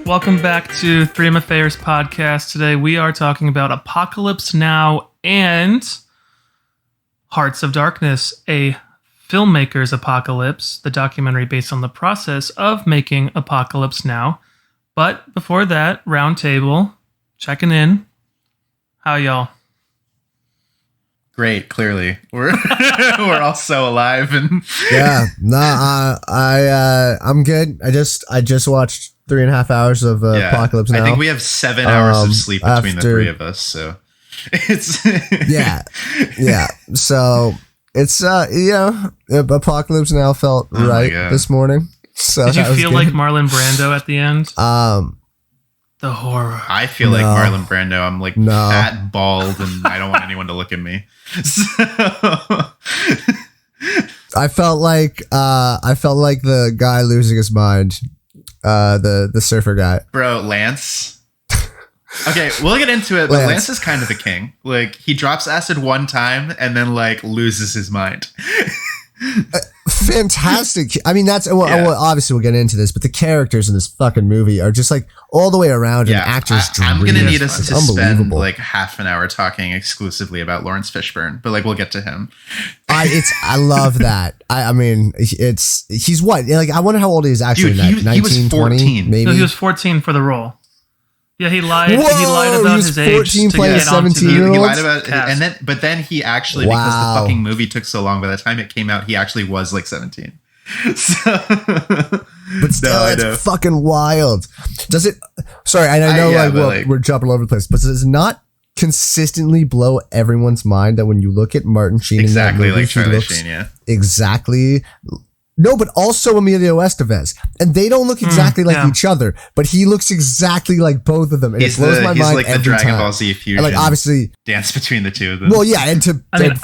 welcome back to 3M Affairs podcast. Today we are talking about Apocalypse Now and Hearts of Darkness, a filmmaker's apocalypse, the documentary based on the process of making Apocalypse Now. But before that, round table, checking in. How y'all? Great, clearly. We're all so alive and I'm good. I just watched 3.5 hours of Apocalypse Now. I think we have 7 hours of sleep between the three of us, so it's yeah. So it's Apocalypse Now felt right this morning. So did you feel like Marlon Brando at the end? The horror. I feel like Marlon Brando. I'm like fat, bald, and I don't want anyone to look at me. So. I felt like the guy losing his mind, the surfer guy. Bro, Lance. Okay, we'll get into it, but Lance is kind of the king. Like, he drops acid one time and then like loses his mind. Fantastic. I mean, obviously we'll get into this, but the characters in this fucking movie are just like all the way around an actor's dream. I'm gonna need us to spend like half an hour talking exclusively about Lawrence Fishburne, but like we'll get to him. I love that. I mean, he's what? Like, I wonder how old he is actually. Dude, he was 14. Maybe. No, he was 14 for the role. Yeah, he lied. Whoa, he lied about his age. 14 playing a 17-year-old. He lied about it, but then he actually, because the fucking movie took so long, by the time it came out, he actually was like 17. So, but still, it's fucking wild. Does it? Sorry, I know we're jumping all over the place, but does it not consistently blow everyone's mind that when you look at Martin Sheen exactly in that movie, like Charlie Sheen, exactly. No, but also Emilio Estevez. And they don't look exactly like each other, but he looks exactly like both of them. And it blows my mind like every the Dragon time. Ball Z fusion. And like, obviously, dance between the two of them. Well, yeah, I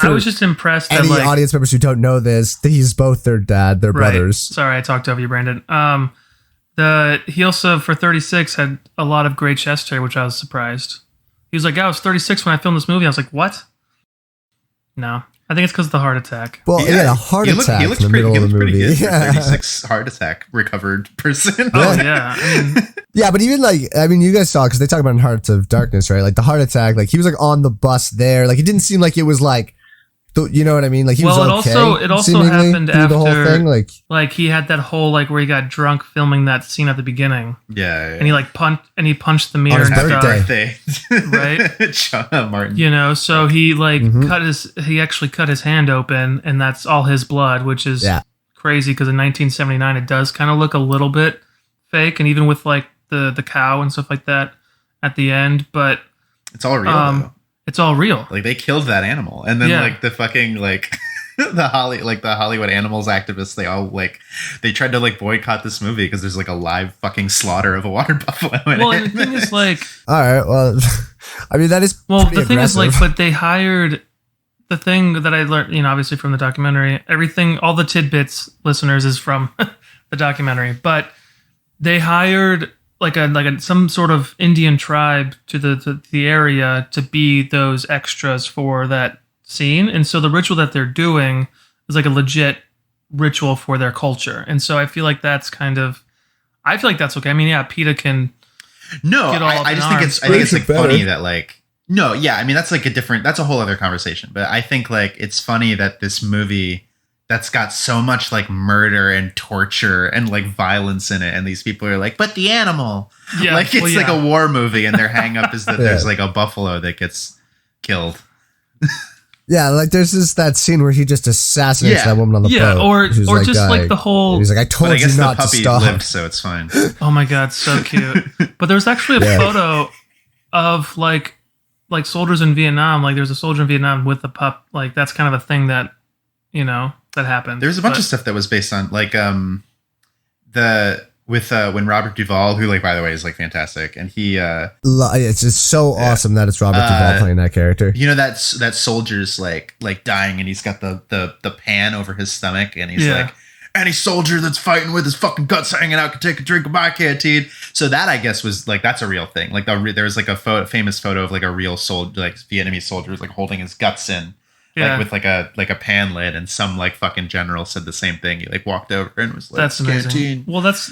was just impressed that any audience members who don't know this, that he's both their dad, their brothers. Sorry, I talked over you, Brandon. He also, for 36, had a lot of gray chest hair, which I was surprised. He was like, I was 36 when I filmed this movie. I was like, what? No. I think it's because of the heart attack. Well, he had a heart attack in the middle of the movie. Good for 36 heart attack recovered person. Oh, yeah. Yeah, but even you guys saw, because they talk about in Hearts of Darkness, right? Like the heart attack, like he was like on the bus there. Like it didn't seem like it was like, you know what I mean? Like he was okay. It also happened after the whole thing. Like he had that whole where he got drunk filming that scene at the beginning. Yeah. And he punched the mirror on his birthday. Right? Sean Martin. You know, so he he actually cut his hand open, and that's all his blood, which is crazy because in 1979 it does kind of look a little bit fake, and even with like the cow and stuff like that at the end, but it's all real though. It's all real. Like they killed that animal, and then like the fucking like the Hollywood animals activists, they tried to like boycott this movie because there's like a live fucking slaughter of a water buffalo. Well, and the thing is like, all right, well, I mean that is the thing is like, but they hired the thing that I learned, obviously from the documentary. Everything, all the tidbits, listeners, is from the documentary, but they hired like some sort of Indian tribe to the area to be those extras for that scene, and so the ritual that they're doing is like a legit ritual for their culture, and so I feel like that's okay. I mean, yeah, PETA can. No, I just think it's like funny that like I mean that's like that's a whole other conversation, but I think like it's funny that this movie that's got so much like murder and torture and like violence in it, and these people are like, but the animal, like it's like a war movie, and their hang up is that there's like a buffalo that gets killed. Yeah, like there's that scene where he just assassinates that woman on the boat. Or just like the whole. He's like, I told you not to stop. Lived, so it's fine. Oh my god, so cute. But there's actually a photo of like soldiers in Vietnam. Like there's a soldier in Vietnam with a pup. Like that's kind of a thing that that happened. There's a bunch of stuff that was based on like when Robert Duvall, who like by the way is like fantastic, and he it's just so awesome that it's Robert Duvall playing that character. You know that soldier's like dying, and he's got the pan over his stomach, and he's like, any soldier that's fighting with his fucking guts hanging out can take a drink of my canteen. So that I guess was like that's a real thing. Like there was like a famous photo of like a real soldier, like Vietnamese soldiers like holding his guts in. like with like a pan lid, and some like fucking general said the same thing. He like walked over and was like, "That's amazing." Canteen. Well, it's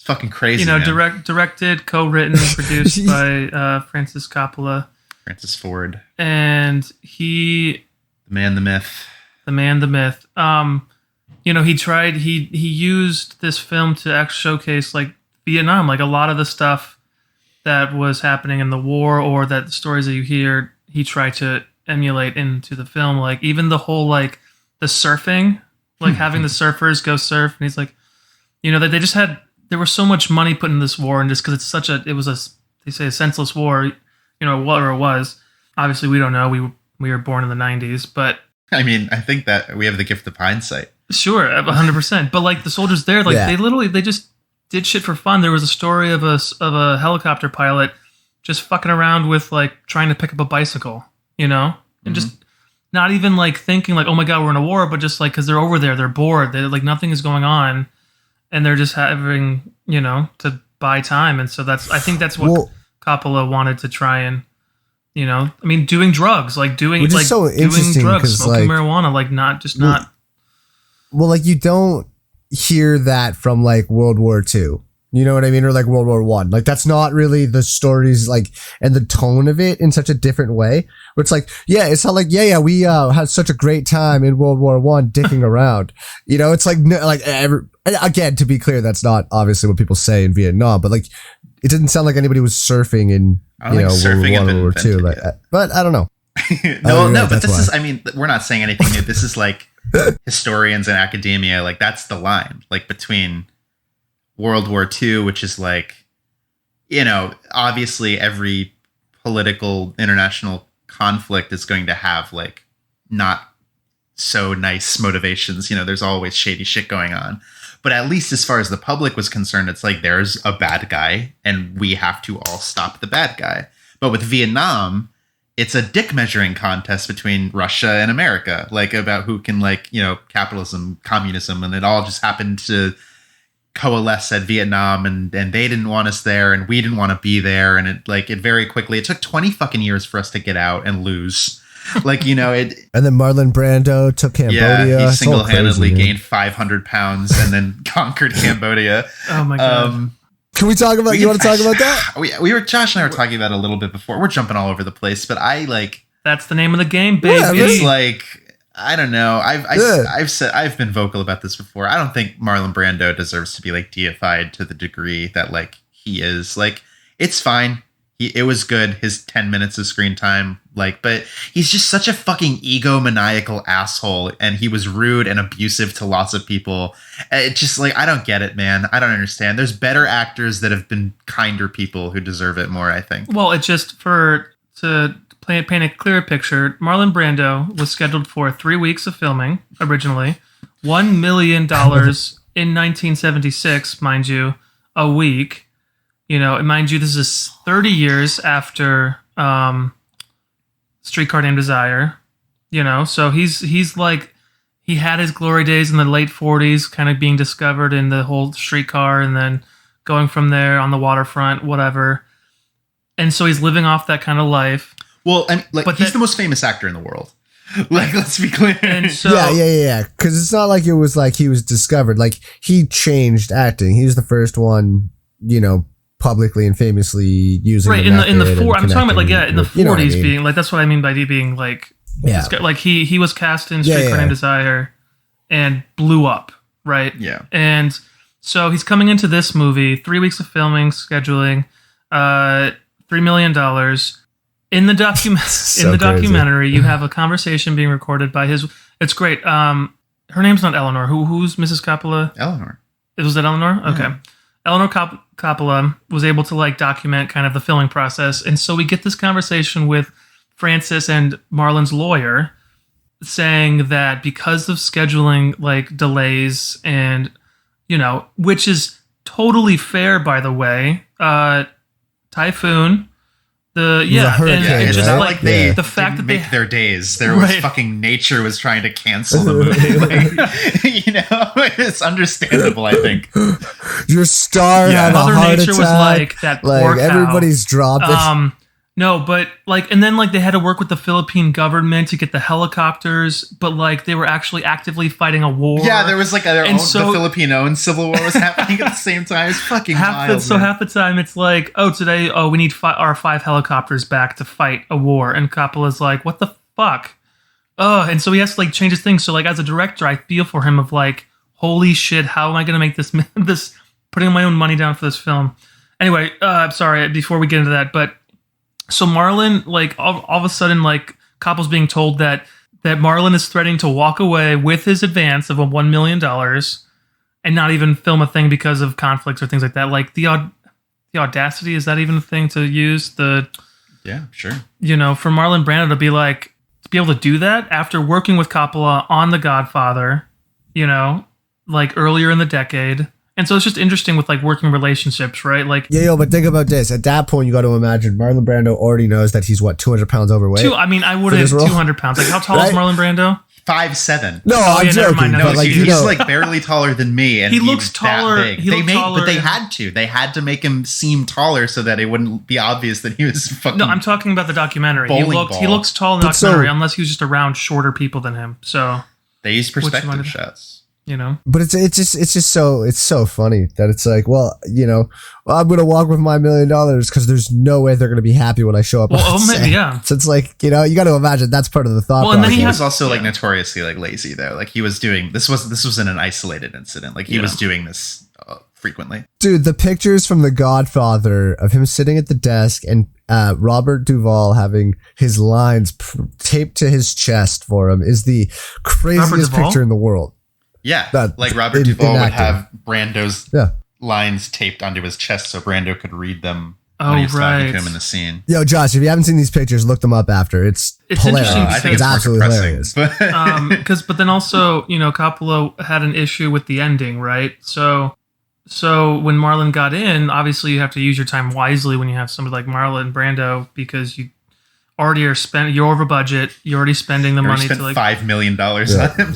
fucking crazy. Directed, co-written, produced by Francis Coppola, Francis Ford, and the man, the myth. He used this film to actually showcase like Vietnam, like a lot of the stuff that was happening in the war, or that the stories that you hear, he tried to emulate into the film. Like even the whole like the surfing, like having the surfers go surf, and he's like, that they just had, there was so much money put in this war, and just because it was a senseless war, whatever it was. Obviously, we don't know. We were born in the 90s, but I mean, I think that we have the gift of hindsight. Sure, 100%. But like the soldiers there, like they just did shit for fun. There was a story of a helicopter pilot just fucking around with like trying to pick up a bicycle, and just not even like thinking like, oh my God, we're in a war, but just like, cause they're over there, they're bored, they like nothing is going on, and they're just having, to buy time. And so I think that's what Coppola wanted to try and, doing drugs, like doing drugs, smoking marijuana, like not. Well, like you don't hear that from like World War II. You know what I mean? Or like World War One. Like that's not really the stories, like, and the tone of it in such a different way. Where it's like, it's not like, we had such a great time in World War One dicking around. It's like, again, to be clear, that's not obviously what people say in Vietnam, but like, it didn't sound like anybody was surfing in, World War II. Like, but I don't know. But this is, we're not saying anything new. This is like historians and academia. Like that's the line, like between World War II, which is like, obviously every political international conflict is going to have like not so nice motivations. There's always shady shit going on. But at least as far as the public was concerned, it's like there's a bad guy and we have to all stop the bad guy. But with Vietnam, it's a dick measuring contest between Russia and America, like about who can like, capitalism, communism, and it all just happened to coalesce at Vietnam, and they didn't want us there and we didn't want to be there, and it very quickly, it took 20 fucking years for us to get out and lose. Like, and then Marlon Brando took Cambodia. Yeah, he single-handedly gained 500 pounds and then conquered Cambodia. Oh my God. Can we talk about, you want to talk about that? Josh and I were talking about it a little bit before. We're jumping all over the place, but that's the name of the game, baby. Yeah, it's like, I don't know. I've been vocal about this before. I don't think Marlon Brando deserves to be like deified to the degree that like he is. Like, it's fine. It was good. His 10 minutes of screen time, but he's just such a fucking egomaniacal asshole, and he was rude and abusive to lots of people. It's just like, I don't get it, man. I don't understand. There's better actors that have been kinder people who deserve it more, I think. Well, it's just to paint a clearer picture, Marlon Brando was scheduled for 3 weeks of filming originally, $1 million in 1976, mind you, a week. And mind you, this is 30 years after Streetcar Named Desire. So he's like, he had his glory days in the late 40s, kind of being discovered in the whole streetcar, and then going from there on the waterfront, whatever. And so he's living off that kind of life. Well, but he's the most famous actor in the world. Like, let's be clear. And so, yeah. Because it's not like it was like he was discovered. Like, he changed acting. He was the first one, publicly and famously using right in the I'm talking about like in the 40s being like, that's what I mean by being like, like he was cast in Streetcar Named Desire and blew up, right? Yeah. And so he's coming into this movie, 3 weeks of filming, scheduling, $3 million. In the documentary, you have a conversation being recorded by his. It's great. Her name's not Eleanor. Who's Mrs. Coppola? Eleanor. Was it Eleanor? Okay. Yeah. Eleanor Coppola was able to like document kind of the filming process, and so we get this conversation with Francis and Marlon's lawyer, saying that because of scheduling like delays and which is totally fair, by the way. Typhoon. It's just right? like the fact that they make their days. There was fucking nature was trying to cancel the movie. It's understandable. I think your star had a Mother heart Nature attack. Was like that. Poor cow. Everybody's dropped it. No, but like, and then like they had to work with the Philippine government to get the helicopters, but like they were actually actively fighting a war. Yeah, there was like the Filipino civil war was happening at the same time. It's fucking wild. Half the time it's like, today we need our 5 helicopters back to fight a war, and Coppola's like, what the fuck? And so he has to like change his thing. So like as a director, I feel for him of like, holy shit, how am I gonna make this putting my own money down for this film? Anyway, sorry, before we get into that, but so Marlon, like all of a sudden, like Coppola's being told that Marlon is threatening to walk away with his advance of $1 million and not even film a thing because of conflicts or things like that. Like the audacity, is that even a thing to use? Yeah, sure. For Marlon Brando to be able to do that after working with Coppola on The Godfather, like earlier in the decade. And so it's just interesting with like working relationships, right? Like, but think about this. At that point, you got to imagine Marlon Brando already knows that he's 200 pounds overweight. I would have 200 pounds. Like, how tall is Marlon Brando? 5'7". No, I'm joking. No, he's like barely taller than me, and he looks taller. That big. But they had to. They had to make him seem taller so that it wouldn't be obvious that he was fucking. No, I'm talking about the documentary. He looks tall in the documentary, unless he was just around shorter people than him. So they use perspective shots. But it's just so funny that it's like, I'm gonna walk with my $1 million because there's no way they're gonna be happy when I show up. Maybe, yeah. So it's like, you got to imagine that's part of the thought. Well, and then he was also like notoriously like lazy though. Like he was doing this wasn't an isolated incident. Like he was doing this frequently. Dude, the pictures from The Godfather of him sitting at the desk and Robert Duvall having his lines taped to his chest for him is the craziest picture in the world. Yeah, like Robert Duvall would have Brando's lines taped onto his chest so Brando could read them when he was talking to him in the scene. Yo, Josh, if you haven't seen these pictures, look them up after. It's hilarious. Interesting. I think it's absolutely hilarious. But then also, Coppola had an issue with the ending, right? So when Marlon got in, obviously you have to use your time wisely when you have somebody like Marlon Brando because you already you're over budget. You're already spending the money to like $5 million on him.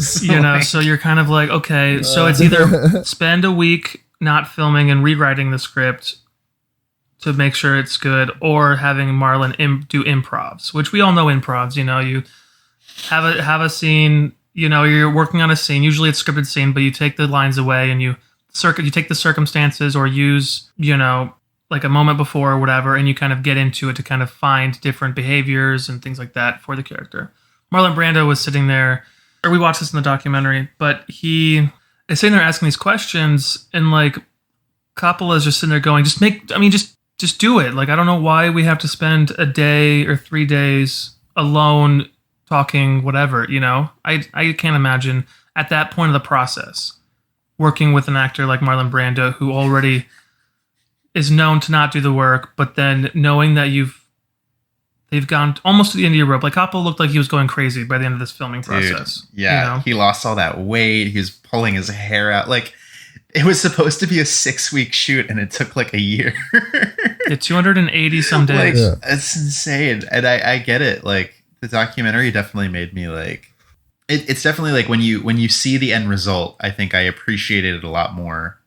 So you're kind of like, okay, so it's either spend a week not filming and rewriting the script to make sure it's good, or having Marlon do improvs, which we all know improvs. You have a scene. You're working on a scene. Usually it's a scripted scene, but you take the lines away and you take the circumstances or use like a moment before or whatever, and you kind of get into it to kind of find different behaviors and things like that for the character. Marlon Brando was sitting there, or we watched this in the documentary, but he is sitting there asking these questions, and like Coppola's just sitting there going, just do it. Like, I don't know why we have to spend a day or 3 days alone talking whatever, I can't imagine at that point of the process working with an actor like Marlon Brando who already is known to not do the work, but then knowing that they've gone almost to the end of your rope. Like Coppola looked like he was going crazy by the end of this filming process. Dude, yeah, he lost all that weight. He was pulling his hair out. Like it was supposed to be a 6-week shoot, and it took like a year. 280 some days. It's insane, and I get it. Like the documentary definitely made me like. It's definitely like when you see the end result. I think I appreciated it a lot more.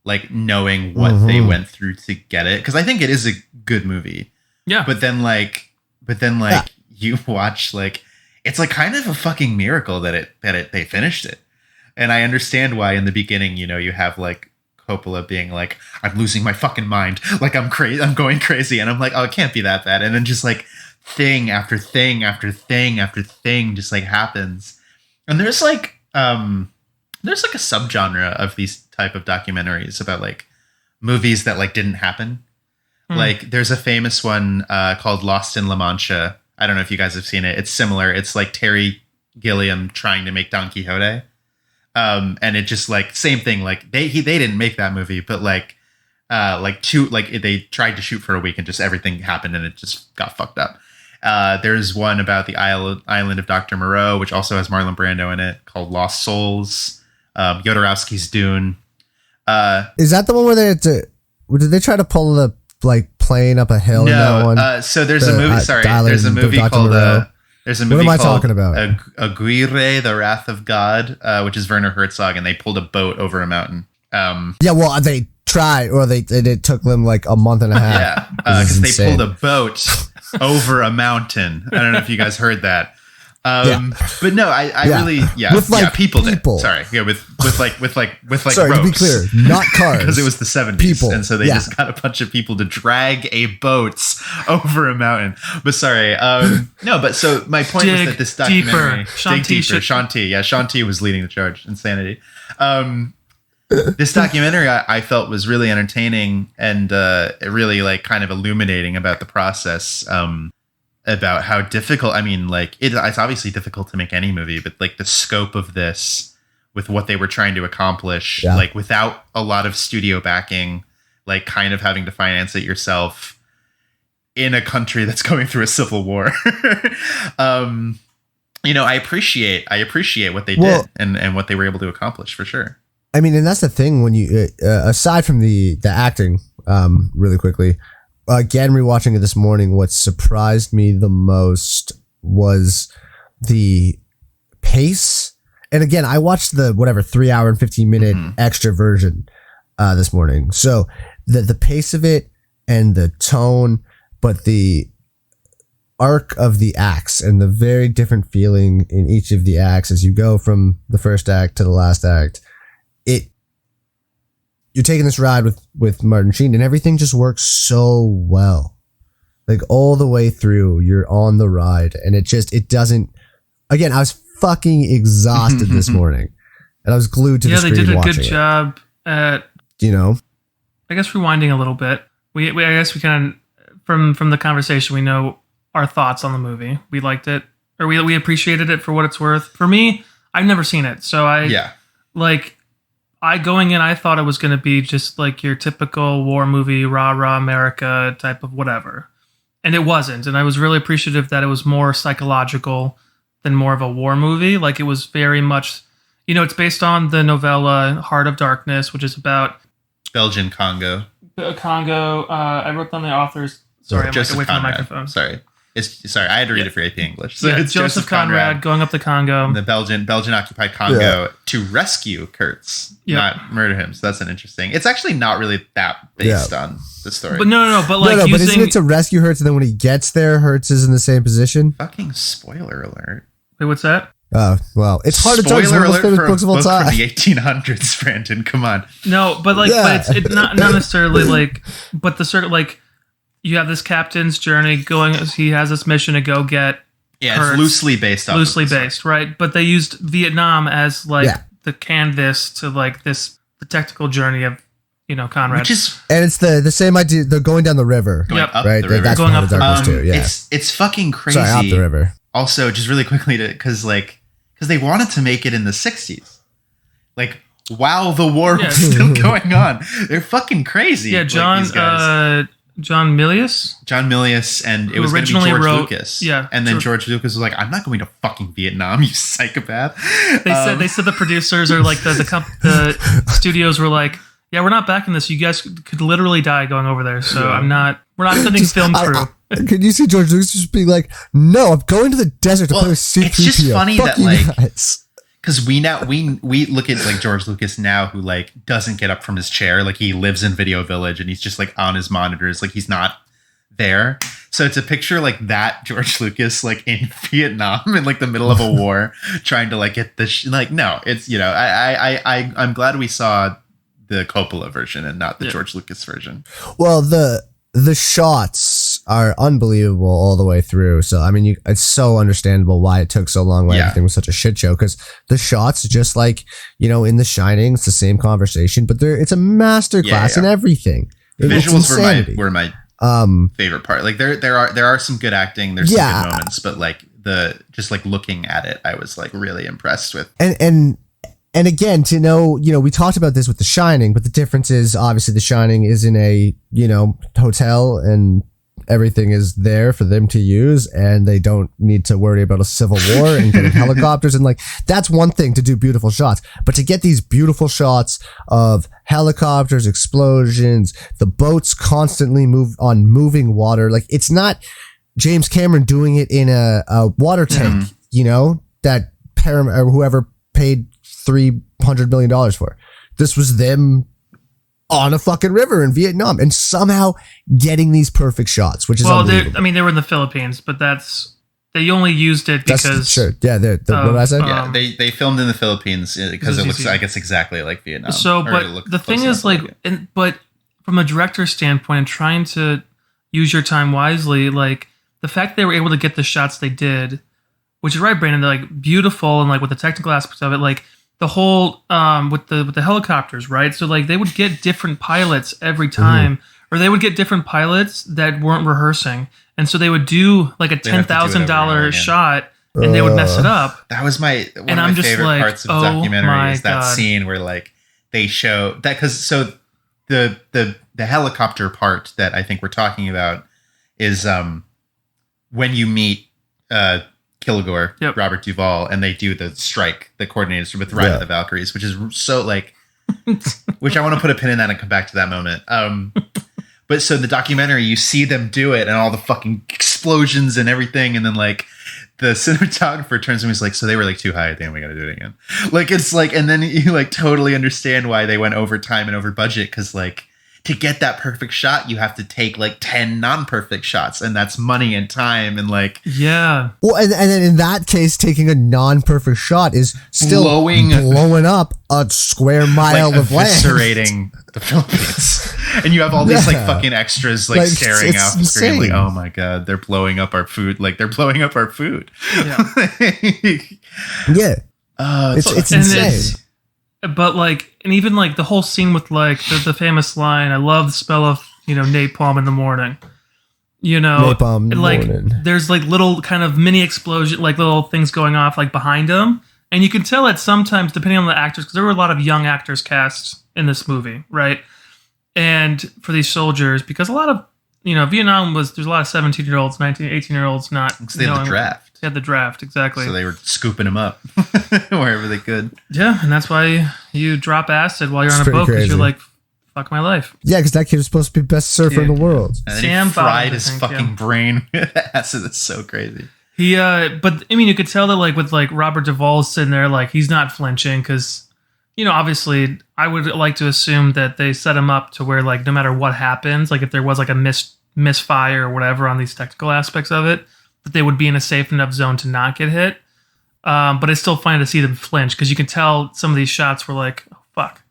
Like knowing what they went through to get it, because I think it is a good movie. Yeah. But then you watch like it's like kind of a fucking miracle that they finished it, and I understand why in the beginning you have like Coppola being like, I'm losing my fucking mind, like I'm crazy, I'm going crazy, and I'm like, oh, it can't be that bad, and then just like thing after thing after thing after thing just like happens, and there's like a subgenre of these type of documentaries about like movies that like didn't happen. Like there's a famous one called Lost in La Mancha. I don't know if you guys have seen it. It's similar. It's like Terry Gilliam trying to make Don Quixote. And it just like same thing. Like they didn't make that movie, but they tried to shoot for a week and just everything happened and it just got fucked up. There's one about the island of Dr. Moreau, which also has Marlon Brando in it, called Lost Souls. Jodorowsky's Dune. Is that the one where did they try to pull the like plane up a hill in that one? So there's a movie. There's a movie called. What am I talking about? Aguirre, The Wrath of God, which is Werner Herzog, and they pulled a boat over a mountain. They tried, or it took them like a month and a half. Yeah, because they pulled a boat over a mountain. I don't know if you guys heard that. But no, I really, with like people did. People. Sorry, yeah, with like Sorry, ropes. to be clear, not cars. Because it was the 70s, people. And so they just got a bunch of people to drag a boat over a mountain. But sorry, no. But so my point was that this documentary, Shanti was leading the charge. Insanity. This documentary I felt was really entertaining and really like kind of illuminating about the process. About how difficult, I mean, like it's obviously difficult to make any movie, but like the scope of this with what they were trying to accomplish, like without a lot of studio backing, like kind of having to finance it yourself in a country that's going through a civil war. I appreciate what they did and what they were able to accomplish for sure. I mean, and that's the thing when you, aside from the acting, really quickly, again, rewatching it this morning, what surprised me the most was the pace. And again, I watched the 3 hour and 15 minute extra version this morning. So the pace of it and the tone, but the arc of the acts and the very different feeling in each of the acts as you go from the first act to the last act. You're taking this ride with Martin Sheen and everything just works so well. Like all the way through, you're on the ride and it doesn't, again, I was fucking exhausted this morning and I was glued to the screen. Yeah, they did a good job at, I guess rewinding a little bit. I guess we kind of, from the conversation, we know our thoughts on the movie. We liked it or we appreciated it for what it's worth. For me, I've never seen it. So going in, I thought it was going to be just like your typical war movie, rah, rah, America type of whatever. And it wasn't. And I was really appreciative that it was more psychological than more of a war movie. Like it was very much, it's based on the novella Heart of Darkness, which is about Belgian Congo. I wrote down the authors. Sorry, I'm Joseph away from the Conrad. microphone. Sorry, I had to read it for AP English. So it's Joseph Conrad going up the Congo, the Belgian occupied Congo to rescue Kurtz, not murder him. So that's an interesting. It's actually not really that based on the story. But no, but like but isn't it to rescue Hertz and then when he gets there, Hertz is in the same position? Fucking spoiler alert! Wait, what's that? Oh well, it's hard to tell. It's one of the famous books of all time from the 1800s. Brandon, come on. No, but like, but it's not necessarily like, but the sort of like. You have this captain's journey going. He has this mission to go get. Yeah, Kurtz, it's loosely based, right? But they used Vietnam as like the canvas to like the technical journey of Conrad. And it's the same idea. They're going down the river, right? The river. That's going up up the darkness too. Yeah, it's fucking crazy. Sorry, up the river. Also, just really quickly because they wanted to make it in the 60s, like while the war was still going on. They're fucking crazy. Yeah, John Milius, and it was originally going to be George Lucas. Yeah, and then George Lucas was like, "I'm not going to fucking Vietnam, you psychopath." They said the producers are like the studios were like, "Yeah, we're not backing this. You guys could literally die going over there. So we're not sending film crew." Could you see George Lucas just be like, "No, I'm going to the desert to play with C-3PO." It's just funny Fuck that guys. Because we look at like George Lucas now, who like doesn't get up from his chair, like he lives in Video Village and he's just like on his monitors, like he's not there. So it's a picture like that George Lucas like in Vietnam in like the middle of a war, trying to like get the no, it's I'm glad we saw the Coppola version and not the George Lucas version. Well, the shots are unbelievable all the way through. So, I mean, it's so understandable why it took so long, why everything was such a shit show. Because the shots, just like, in The Shining, it's the same conversation, but it's a masterclass in everything. The visuals were my favorite part. Like there are some good acting. There's some good moments, but like just looking at it, I was like really impressed with. And again, to know, we talked about this with The Shining, but the difference is obviously The Shining is in a, hotel and everything is there for them to use and they don't need to worry about a civil war and getting helicopters. And like, that's one thing to do beautiful shots, but to get these beautiful shots of helicopters, explosions, the boats constantly move on moving water. Like it's not James Cameron doing it in a water tank, that or whoever paid $300 million for. This was them on a fucking river in Vietnam and somehow getting these perfect shots, which is unbelievable. They were in the Philippines, but they only used it because sure. Yeah, what did I say? Yeah, they filmed in the Philippines because it looks, I guess, exactly like Vietnam. So, but the thing is, like, but from a director's standpoint and trying to use your time wisely, like the fact they were able to get the shots they did, which is right, Brandon, they're like beautiful and like with the technical aspects of it, like the whole with the helicopters, right? So like they would get different pilots every time, or they would get different pilots that weren't rehearsing. And so they would do like a $10,000 shot and they would mess it up. That was one of my favorite parts of the documentary is that scene where like they show that because so the helicopter part that I think we're talking about is when you meet Kilgore, Robert Duvall, and they do the strike, the coordinators with Ride of the Valkyries, which is so like, which I want to put a pin in that and come back to that moment. But so in the documentary, you see them do it and all the fucking explosions and everything. And then like the cinematographer turns to me and is like, so they were like too high. Damn, we got to do it again. Like, it's like, and then you like totally understand why they went over time and over budget. Cause like to get that perfect shot, you have to take like 10 non-perfect shots and that's money and time. And like, yeah. Well, and then in that case, taking a non-perfect shot is still blowing up a square mile like of land. Eviscerating the Philippines. And you have all these like fucking extras like staring out the screen like, oh my God, they're blowing up our food. Like they're blowing up our food. Yeah. Yeah. It's insane. But like, and even like the whole scene with like the famous line, I love the smell of, napalm in the morning. Napalm in the morning. There's like little kind of mini explosion, like little things going off like behind him. And you can tell that sometimes, depending on the actors, because there were a lot of young actors cast in this movie, right? And for these soldiers, because a lot of, Vietnam there's a lot of 17-year-olds, 19, 18-year-olds not. They had the draft. They had the draft, exactly. So they were scooping them up wherever they could. Yeah, and that's why you drop acid while you're on a boat, because you're like, fuck my life. Yeah, because that kid was supposed to be best surfer in the world. And then Sam he fried his fucking brain with acid. It's so crazy. But I mean, you could tell that like with like Robert Duvall sitting there, like he's not flinching because, obviously I would like to assume that they set him up to where like no matter what happens, like if there was like a misfire or whatever on these technical aspects of it, that they would be in a safe enough zone to not get hit. But it's still funny to see them flinch because you can tell some of these shots were like, oh, fuck,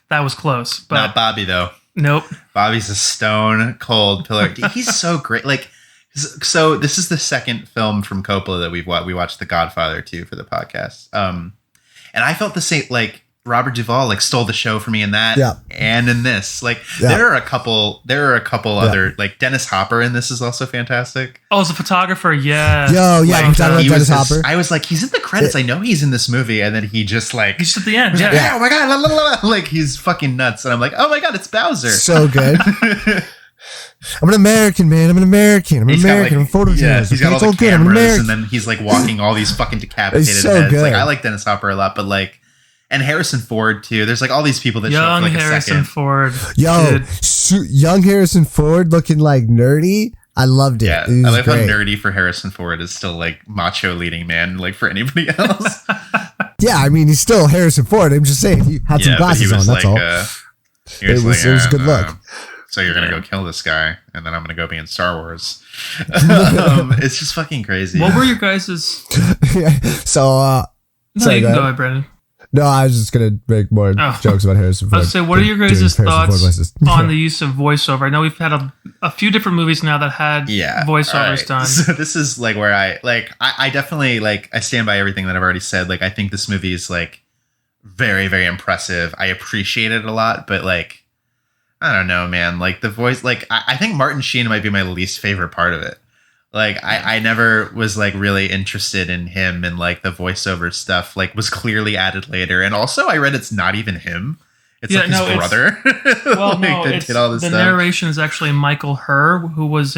that was close. But not Bobby though. Nope. Bobby's a stone cold pillar. He's so great. Like, so this is the second film from Coppola that we watched The Godfather 2 for the podcast. And I felt the same, like Robert Duvall like stole the show for me in that and in this. Like there are a couple other, like Dennis Hopper in this is also fantastic. Oh, as a photographer, yeah. Yo, yeah, like, Dennis Hopper. I was like, he's in the credits. I know he's in this movie, and then he just like he's at the end. Yeah. Oh my God, la, la, la, la. Like he's fucking nuts, and I'm like, oh my God, it's Bowser. So good. I'm an American, man. I'm an American. I'm an American. I'm photojournalist. Yeah, he's got all the cameras, and then he's like walking all these fucking decapitated heads. Good. Like I like Dennis Hopper a lot, but like, and Harrison Ford too. There's like all these people that show up for like a second. Ford. Yo, young Harrison Ford looking like nerdy. I loved it. Yeah, I like how nerdy for Harrison Ford is still like macho leading man, like for anybody else. Yeah, I mean he's still Harrison Ford. I'm just saying he had some glasses on. That's all. It was a good look. So you're going to go kill this guy, and then I'm going to go be in Star Wars. It's just fucking crazy. What were your guys's... So, no, you can go ahead, Brandon. No, I was just going to make more jokes about Harrison Ford. I was say, what are your guys' thoughts on the use of voiceover? I know we've had a few different movies now that had voiceovers done. So this is like where I definitely like, I stand by everything that I've already said. Like, I think this movie is like very, very impressive. I appreciate it a lot, but like, I don't know, man. Like the voice, like I think Martin Sheen might be my least favorite part of it. Like I never was like really interested in him, and like the voiceover stuff like was clearly added later. And also I read it's not even him. It's like his brother. Well, no, the narration is actually Michael Herr, who was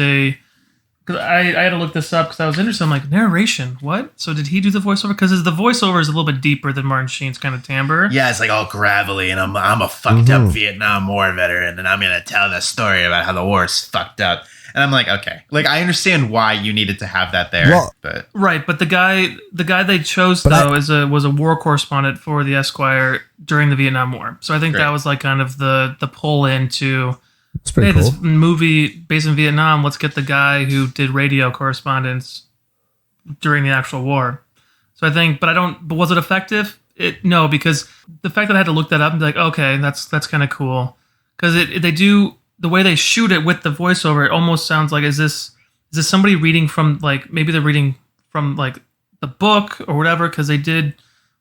Cause I had to look this up because I was interested. I'm like, narration, what? So did he do the voiceover? Because the voiceover is a little bit deeper than Martin Sheen's kind of timbre. Yeah, it's like all gravelly, and I'm a fucked up Vietnam War veteran, and I'm gonna tell the story about how the war's fucked up. And I'm like, okay, like I understand why you needed to have that there, but right. But the guy they chose was a war correspondent for the Esquire during the Vietnam War. So I think that was like kind of the pull into, hey, cool. This movie based in Vietnam. Let's get the guy who did radio correspondence during the actual war. So I think, but was it effective? No, because the fact that I had to look that up and be like, okay, that's kind of cool. Because they do, the way they shoot it with the voiceover, it almost sounds like, is this somebody reading from, like, maybe they're reading from, like, the book or whatever, because they did,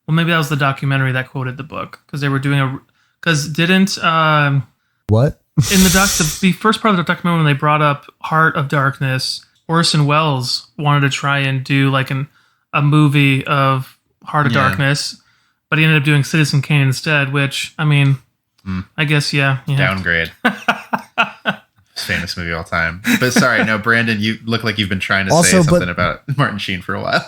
well, maybe that was the documentary that quoted the book, because they were doing because didn't, what? In the first part of the documentary, when they brought up Heart of Darkness, Orson Welles wanted to try and do, like, a movie of Heart of Darkness, but he ended up doing Citizen Kane instead, which, I mean, I guess, downgrade. Famous movie of all time. But sorry, no, Brandon, you look like you've been trying to say something about Martin Sheen for a while.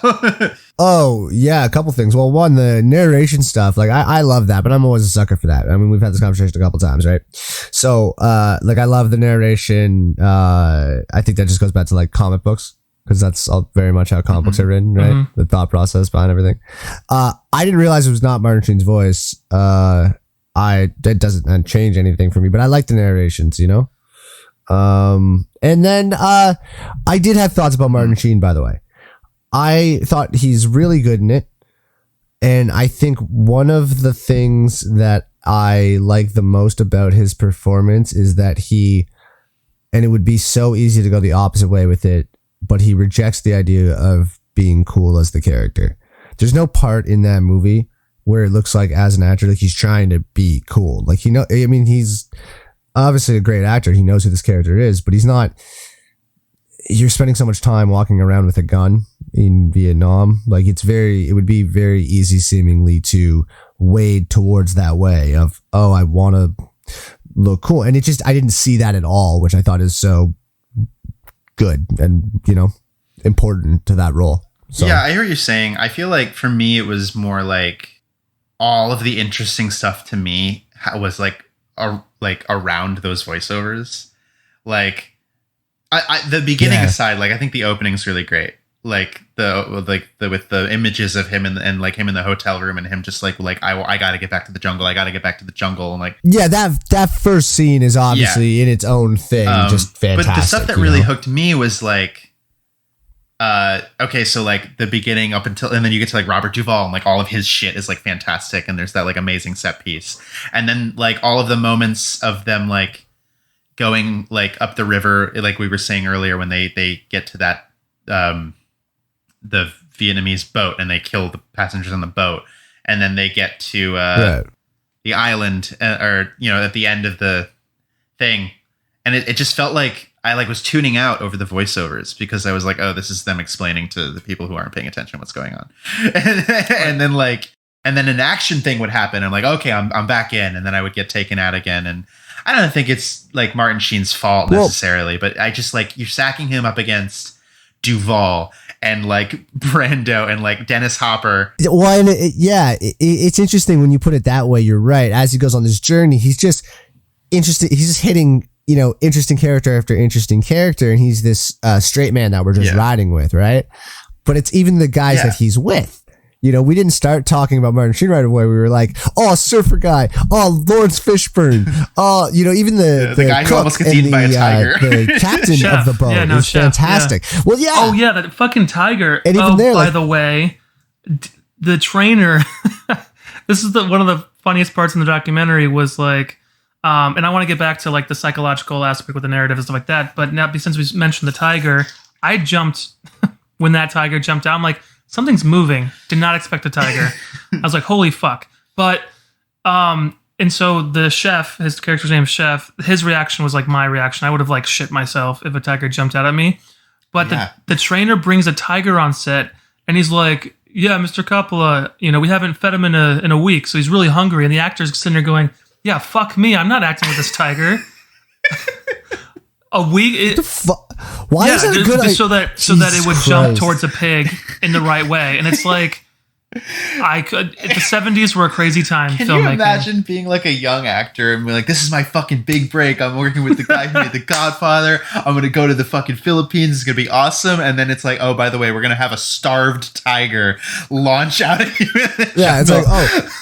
Oh, yeah, a couple things. Well, one, the narration stuff, like, I love that, but I'm always a sucker for that. I mean, we've had this conversation a couple times, right? So, like, I love the narration. I think that just goes back to, like, comic books, because that's very much how comic books are written, right? Mm-hmm. The thought process behind everything. I didn't realize it was not Martin Sheen's voice. That doesn't change anything for me, but I like the narrations, you know? And then, I did have thoughts about Martin Sheen, by the way. I thought he's really good in it. And I think one of the things that I like the most about his performance is that and it would be so easy to go the opposite way with it, but he rejects the idea of being cool as the character. There's no part in that movie where it looks like, as an actor, like he's trying to be cool. Like, he's obviously a great actor. He knows who this character is, but he's not. You're spending so much time walking around with a gun in Vietnam. Like, it would be very easy seemingly to wade towards that way of, oh, I want to look cool. And I didn't see that at all, which I thought is so good and, important to that role. So. Yeah, I hear what you're saying. I feel like for me, it was more like all of the interesting stuff to me was like around those voiceovers. Like, the beginning aside, like, I think the opening's really great. Like with the images of him and like him in the hotel room and him just like I got to get back to the jungle. I got to get back to the jungle. And like, yeah, that first scene is obviously in its own thing, just fantastic. But the stuff that really hooked me was like, okay, so like the beginning up until, and then you get to like Robert Duvall and like all of his shit is like fantastic. And there's that like amazing set piece. And then like all of the moments of them like going like up the river, like we were saying earlier, when they get to that, the Vietnamese boat and they kill the passengers on the boat. And then they get to, the island or, at the end of the thing. And it just felt like I like was tuning out over the voiceovers because I was like, oh, this is them explaining to the people who aren't paying attention what's going on. and then an action thing would happen. I'm like, okay, I'm back in. And then I would get taken out again. And I don't think it's like Martin Sheen's fault necessarily, but I just like, you're stacking him up against Duvall and like Brando and like Dennis Hopper. Well, and it's interesting when you put it that way. You're right. As he goes on this journey, he's just interested. He's just hitting, interesting character after interesting character. And he's this straight man that we're just riding with. Right. But it's even the guys that he's with. We didn't start talking about Martin Sheen right away. We were like, oh, surfer guy. Oh, Lawrence Fishburne. Oh, even the guy who almost gets eaten by a tiger. The captain of the boat is fantastic. Yeah. Well, yeah. Oh, yeah, that fucking tiger. And even there, by the way, the trainer, this is one of the funniest parts in the documentary was like, and I want to get back to like the psychological aspect with the narrative and stuff like that. But now, since we mentioned the tiger, I jumped when that tiger jumped out. I'm like, something's moving. Did not expect a tiger. I was like, holy fuck. But, and so the chef, his character's name is Chef, his reaction was like my reaction. I would have like shit myself if a tiger jumped out at me. But the trainer brings a tiger on set and he's like, yeah, Mr. Coppola, we haven't fed him in a week. So he's really hungry. And the actor's sitting there going, yeah, fuck me. I'm not acting with this tiger. A week. Why is that good? So that it would jump towards a pig in the right way, and it's like, I could. The 70s were a crazy time. Can filmmaking. you imagine being like a young actor and be like, this is my fucking big break. I'm working with the guy who made The Godfather. I'm going to go to the fucking Philippines. It's going to be awesome. And then it's like, oh, by the way, we're going to have a starved tiger launch out of you. Yeah, it's like, oh,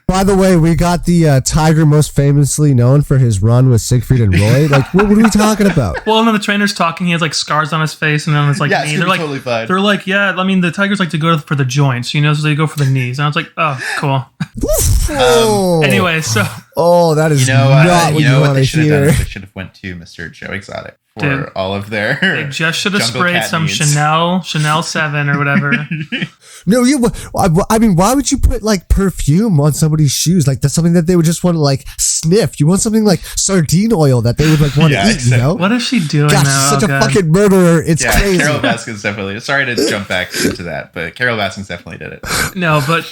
by the way, we got the tiger most famously known for his run with Siegfried and Roy. Like, what are we talking about? Well, and then the trainer's talking. He has like scars on his face, and then it's like, yeah, it's they're like, totally fine. they're like, yeah. I mean, the tigers like to go for the joints, so they go for the knees. And I was like, oh, cool. Anyway, so that is not what you want to hear. They should have went to Mr. Joe Exotic for all of their. They just should have sprayed some needs. Chanel 7 or whatever. No, I mean, why would you put like perfume on somebody's shoes? Like that's something that they would just want to like sniff. You want something like sardine oil that they would like want to eat. Exactly. You know? What is she doing? Gosh, now? she's such a fucking murderer. It's crazy. Carol Baskins definitely. Sorry to jump back into that, but Carol Baskins definitely did it. No, but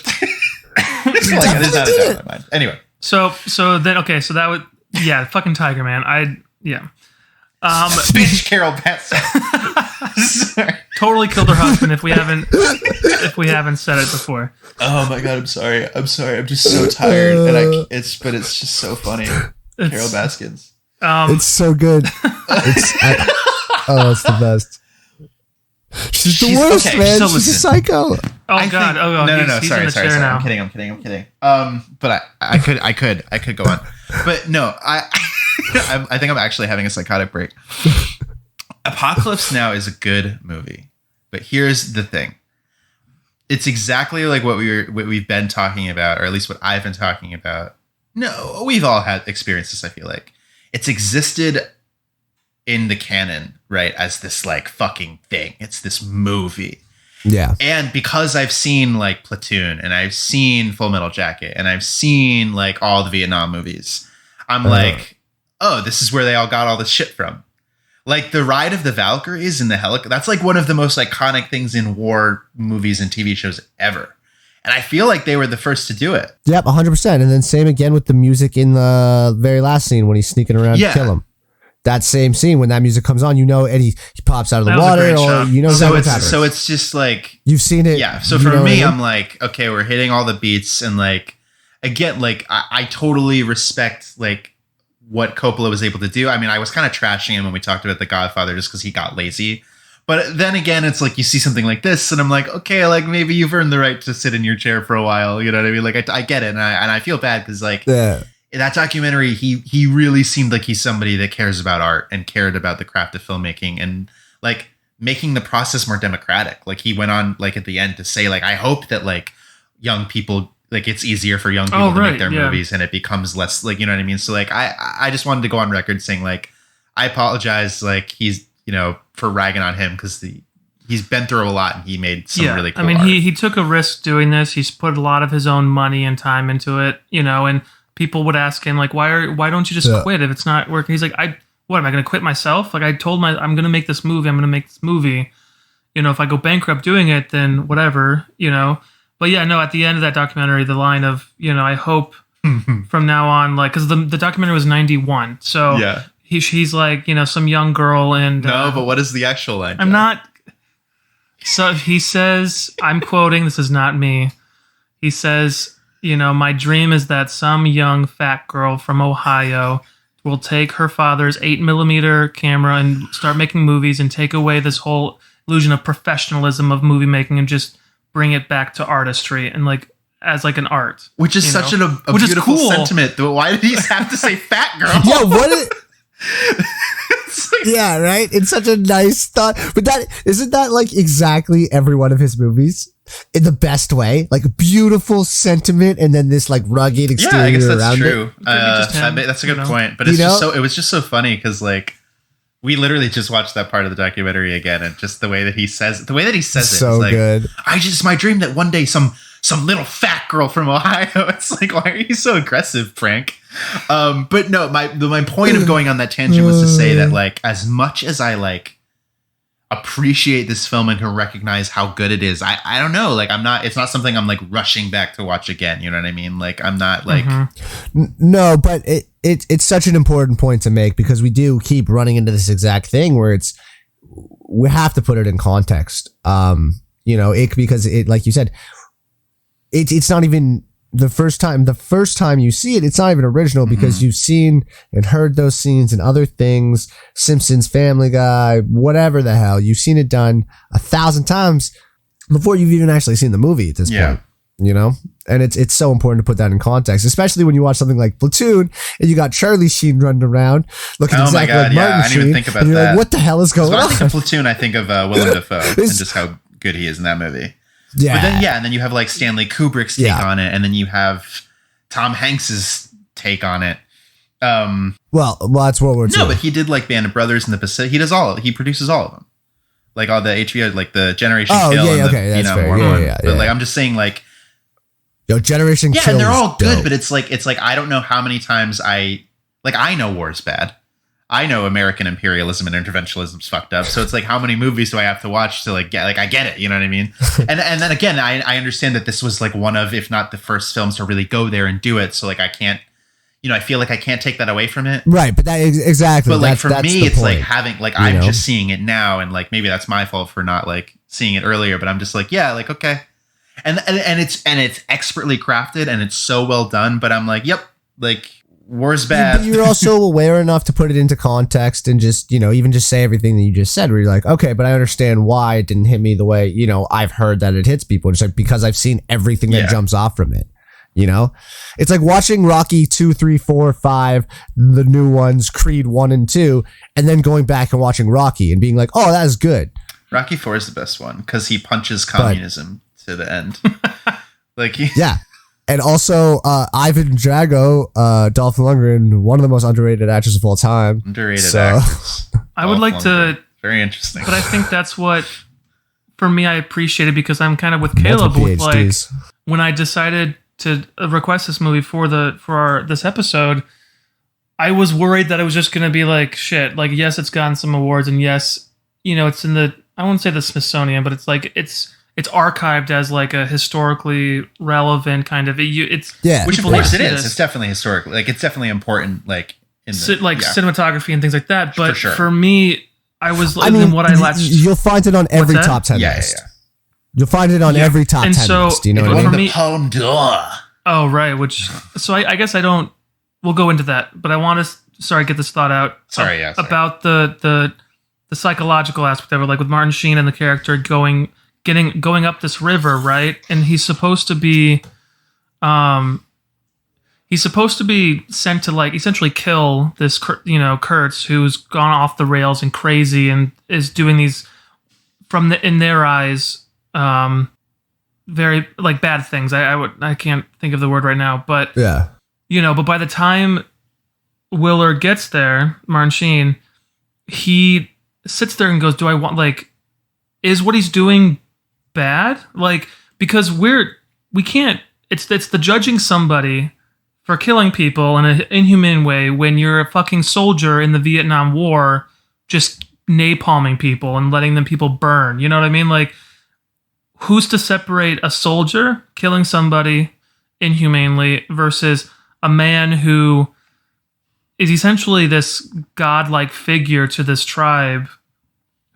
It's like, there's not a doubt in my mind. Anyway, so that would fucking Tiger Man. bitch, Carol Baskins. Sorry. Totally killed her husband if we haven't said it before. Oh my god, I'm sorry. I'm just so tired, and it's just so funny. Carol Baskins. It's so good. It's the best. She's the worst, man. So She's a psycho. Oh god. No. He's Sorry. Now. I'm kidding. But I could go on. But no, I think I'm actually having a psychotic break. Apocalypse Now is a good movie, but here's the thing. It's exactly like what we've been talking about, or at least what I've been talking about. No, we've all had experiences, I feel like. It's existed in the canon, right, as this like fucking thing. It's this movie. Yeah. And because I've seen like Platoon and I've seen Full Metal Jacket and I've seen like all the Vietnam movies, I'm like, oh, this is where they all got all this shit from. Like the Ride of the Valkyries in the helicopter, that's like one of the most iconic things in war movies and TV shows ever. And I feel like they were the first to do it. Yep, 100%. And then same again with the music in the very last scene when he's sneaking around to kill him. That same scene when that music comes on, and he pops out of the water, or so it's just like you've seen it. Yeah. So for me, I'm like, okay, we're hitting all the beats, and like again, like I totally respect like what Coppola was able to do. I mean, I was kind of trashing him when we talked about The Godfather just because he got lazy. But then again, it's like you see something like this, and I'm like, okay, like maybe you've earned the right to sit in your chair for a while. You know what I mean? Like I get it, and I feel bad because like in that documentary, he really seemed like he's somebody that cares about art and cared about the craft of filmmaking and like making the process more democratic. Like he went on like at the end to say like, I hope that like young people, like it's easier for young people to make their movies and it becomes less like, you know what I mean? So like, I just wanted to go on record saying like, I apologize. Like he's, for ragging on him because he's been through a lot and he made some really cool art. he took a risk doing this. He's put a lot of his own money and time into it, and people would ask him like, why don't you just quit if it's not working? He's like, what am I going to quit myself? Like I told I'm going to make this movie. I'm going to make this movie. If I go bankrupt doing it, then whatever, But yeah, no, at the end of that documentary, the line of, I hope from now on, like, because the documentary was 91. So yeah. She's like, some young girl. And no, but what is the actual line? I'm not. So he says, I'm quoting, this is not me. He says, my dream is that some young fat girl from Ohio will take her father's 8mm camera and start making movies and take away this whole illusion of professionalism of movie making and just bring it back to artistry and like as like an art. Which is such a beautiful sentiment. Why did he have to say fat girl? Yeah, what? Yeah, right. It's such a nice thought, but isn't that like exactly every one of his movies in the best way? Like a beautiful sentiment, and then this like rugged exterior. Yeah, I guess that's around true. It. That's a good point. But it's it was just so funny because like we literally just watched that part of the documentary again, and just the way that he says it, so like, good. It's my dream that one day some little fat girl from Ohio. It's like, why are you so aggressive, Frank? But no, my point of going on that tangent was to say that like as much as I like appreciate this film and can recognize how good it is, I don't know, like it's not something I'm like rushing back to watch again. You know what I mean? Like I'm not like no, but it's such an important point to make because we do keep running into this exact thing where we have to put it in context. Because it, like you said, it's not even the first time you see it, it's not even original because you've seen and heard those scenes and other things, Simpsons, Family Guy, whatever the hell, you've seen it done 1,000 times before you've even actually seen the movie at this point, you know? And it's so important to put that in context, especially when you watch something like Platoon and you got Charlie Sheen running around looking exactly like Martin Sheen. I didn't even think about that. Like, what the hell is going on? When I think of Platoon, I think of Willem Dafoe and just how good he is in that movie. Yeah. But then, and then you have like Stanley Kubrick's take on it, and then you have Tom Hanks's take on it. Well, that's World War II. No, but he did like Band of Brothers in the Pacific. He does he produces all of them. Like all the HBO, like the Generation Kill. Yeah, okay, that's fair. Yeah. But like, I'm just saying, like, Generation Kill. Yeah, and they're all good, but it's like I don't know how many times I know war's bad. I know American imperialism and interventionism's fucked up. So it's like, how many movies do I have to watch to like get, like, I get it. You know what I mean? and then again, I understand that this was like one of, if not the first films to really go there and do it. So like, I can't, I feel like I can't take that away from it. Right. But that exactly. But like, for me, it's point, like having, like, I'm just seeing it now. And like, maybe that's my fault for not like seeing it earlier, but I'm just like, yeah, like, okay. And it's expertly crafted and it's so well done, but I'm like, yep, like, war's bad. But you're also aware enough to put it into context and just, even just say everything that you just said, where you're like, okay, but I understand why it didn't hit me the way, I've heard that it hits people. It's like, because I've seen everything that jumps off from it. It's like watching Rocky 2, 3, 4, 5, the new ones, Creed 1 and 2, and then going back and watching Rocky and being like, oh, that is good. Rocky 4 is the best one because he punches communism to the end. Yeah. And also, Ivan Drago, Dolph Lundgren, one of the most underrated actors of all time. Underrated actors. I would like to... Very interesting. But I think that's what, for me, I appreciated because I'm kind of with Caleb. With like, when I decided to request this movie for this episode, I was worried that it was just going to be like, shit, like, yes, it's gotten some awards, and yes, it's in the, I won't say the Smithsonian, but it's like, it's archived as like a historically relevant kind of which of course it is. It's definitely historical. Like, it's definitely important. Like in cinematography and things like that. But for, sure. for me, I was. You'll find it on every top 10 list. Yeah. You'll find it on every top 10 list. You know what I mean? The Palme d'Or. Oh right. So I guess I don't. We'll go into that, but I want to. Get this thought out. Sorry. About the psychological aspect of it, like with Martin Sheen and the character going up this river, right? And he's supposed to be sent to like essentially kill this, Kurtz, who's gone off the rails and crazy and is doing these in their eyes, very like bad things. I can't think of the word right now, but yeah, but by the time Willard gets there, Martin Sheen, he sits there and goes, "Do I want like, is what he's doing bad?" Like, because we can't, it's the judging somebody for killing people in an inhumane way when you're a fucking soldier in the Vietnam War just napalming people and letting people burn. You know what I mean? Like, who's to separate a soldier killing somebody inhumanely versus a man who is essentially this godlike figure to this tribe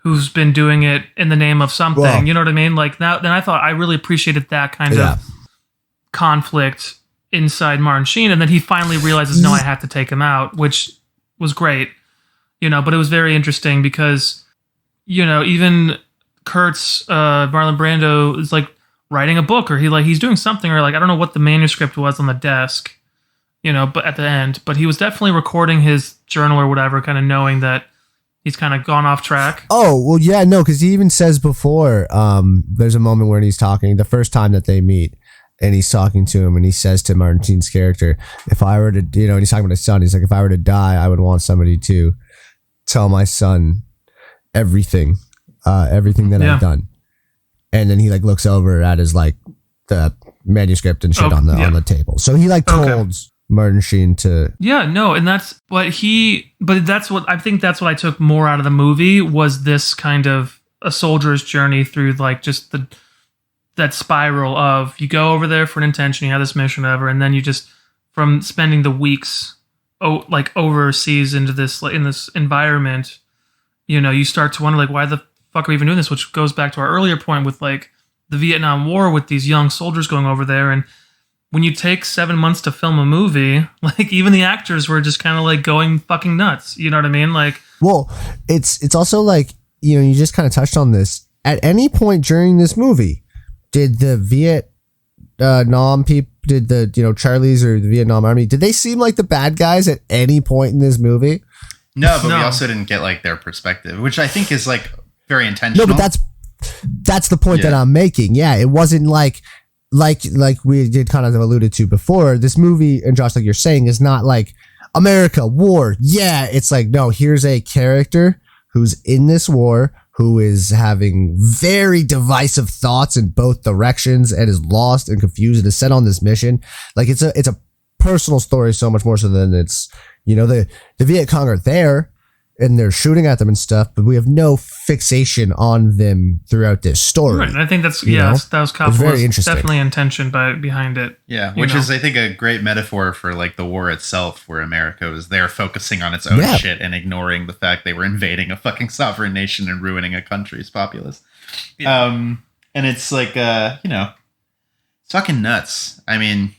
who's been doing it in the name of something, well, you know what I mean? Like, then I thought I really appreciated that kind of conflict inside Martin Sheen, and then he finally realizes, no, I have to take him out, which was great, but it was very interesting because, even Kurtz, Marlon Brando is like writing a book, or he's doing something, or like, I don't know what the manuscript was on the desk, but at the end, but he was definitely recording his journal or whatever, kind of knowing that he's kind of gone off track. Oh, well, yeah, no, because he even says before, there's a moment where he's talking, the first time that they meet, and he's talking to him, and he says to Martin Sheen's character, if I were to, and he's talking about his son, he's like, if I were to die, I would want somebody to tell my son everything that I've done. And then he like looks over at his like the manuscript and shit on the table. So he like told Martin Sheen to and that's what I think that's what I took more out of the movie was this kind of a soldier's journey through like just that spiral of you go over there for an intention, you have this mission, whatever, and then you just from spending the weeks like overseas in this environment, you start to wonder like why the fuck are we even doing this, which goes back to our earlier point with like the Vietnam War with these young soldiers going over there. And when you take 7 months to film a movie, like even the actors were just kind of like going fucking nuts. You know what I mean? Like, well, it's also like, you know, you just kind of touched on this. At any point during this movie, did the Vietnam people, did the, you know, Charlies or the Vietnam Army, did they seem like the bad guys at any point in this movie? No, but we also didn't get like their perspective, which I think is like very intentional. No, but that's the point that I'm making. Yeah, it wasn't like we did kind of alluded to before. This movie, and Josh, like you're saying, is not like America, war. Yeah, it's like, no, here's a character who's in this war, who is having very divisive thoughts in both directions and is lost and confused and is sent on this mission. Like it's a personal story so much more so than it's, you know, the Viet Cong are there and they're shooting at them and stuff, but we have no fixation on them throughout this story. Right, and I think that's that was Coppola's definitely intention behind it. Yeah, which is I think a great metaphor for like the war itself, where America was there focusing on its own shit and ignoring the fact they were invading a fucking sovereign nation and ruining a country's populace. Yeah. And it's like you know, it's fucking nuts. I mean,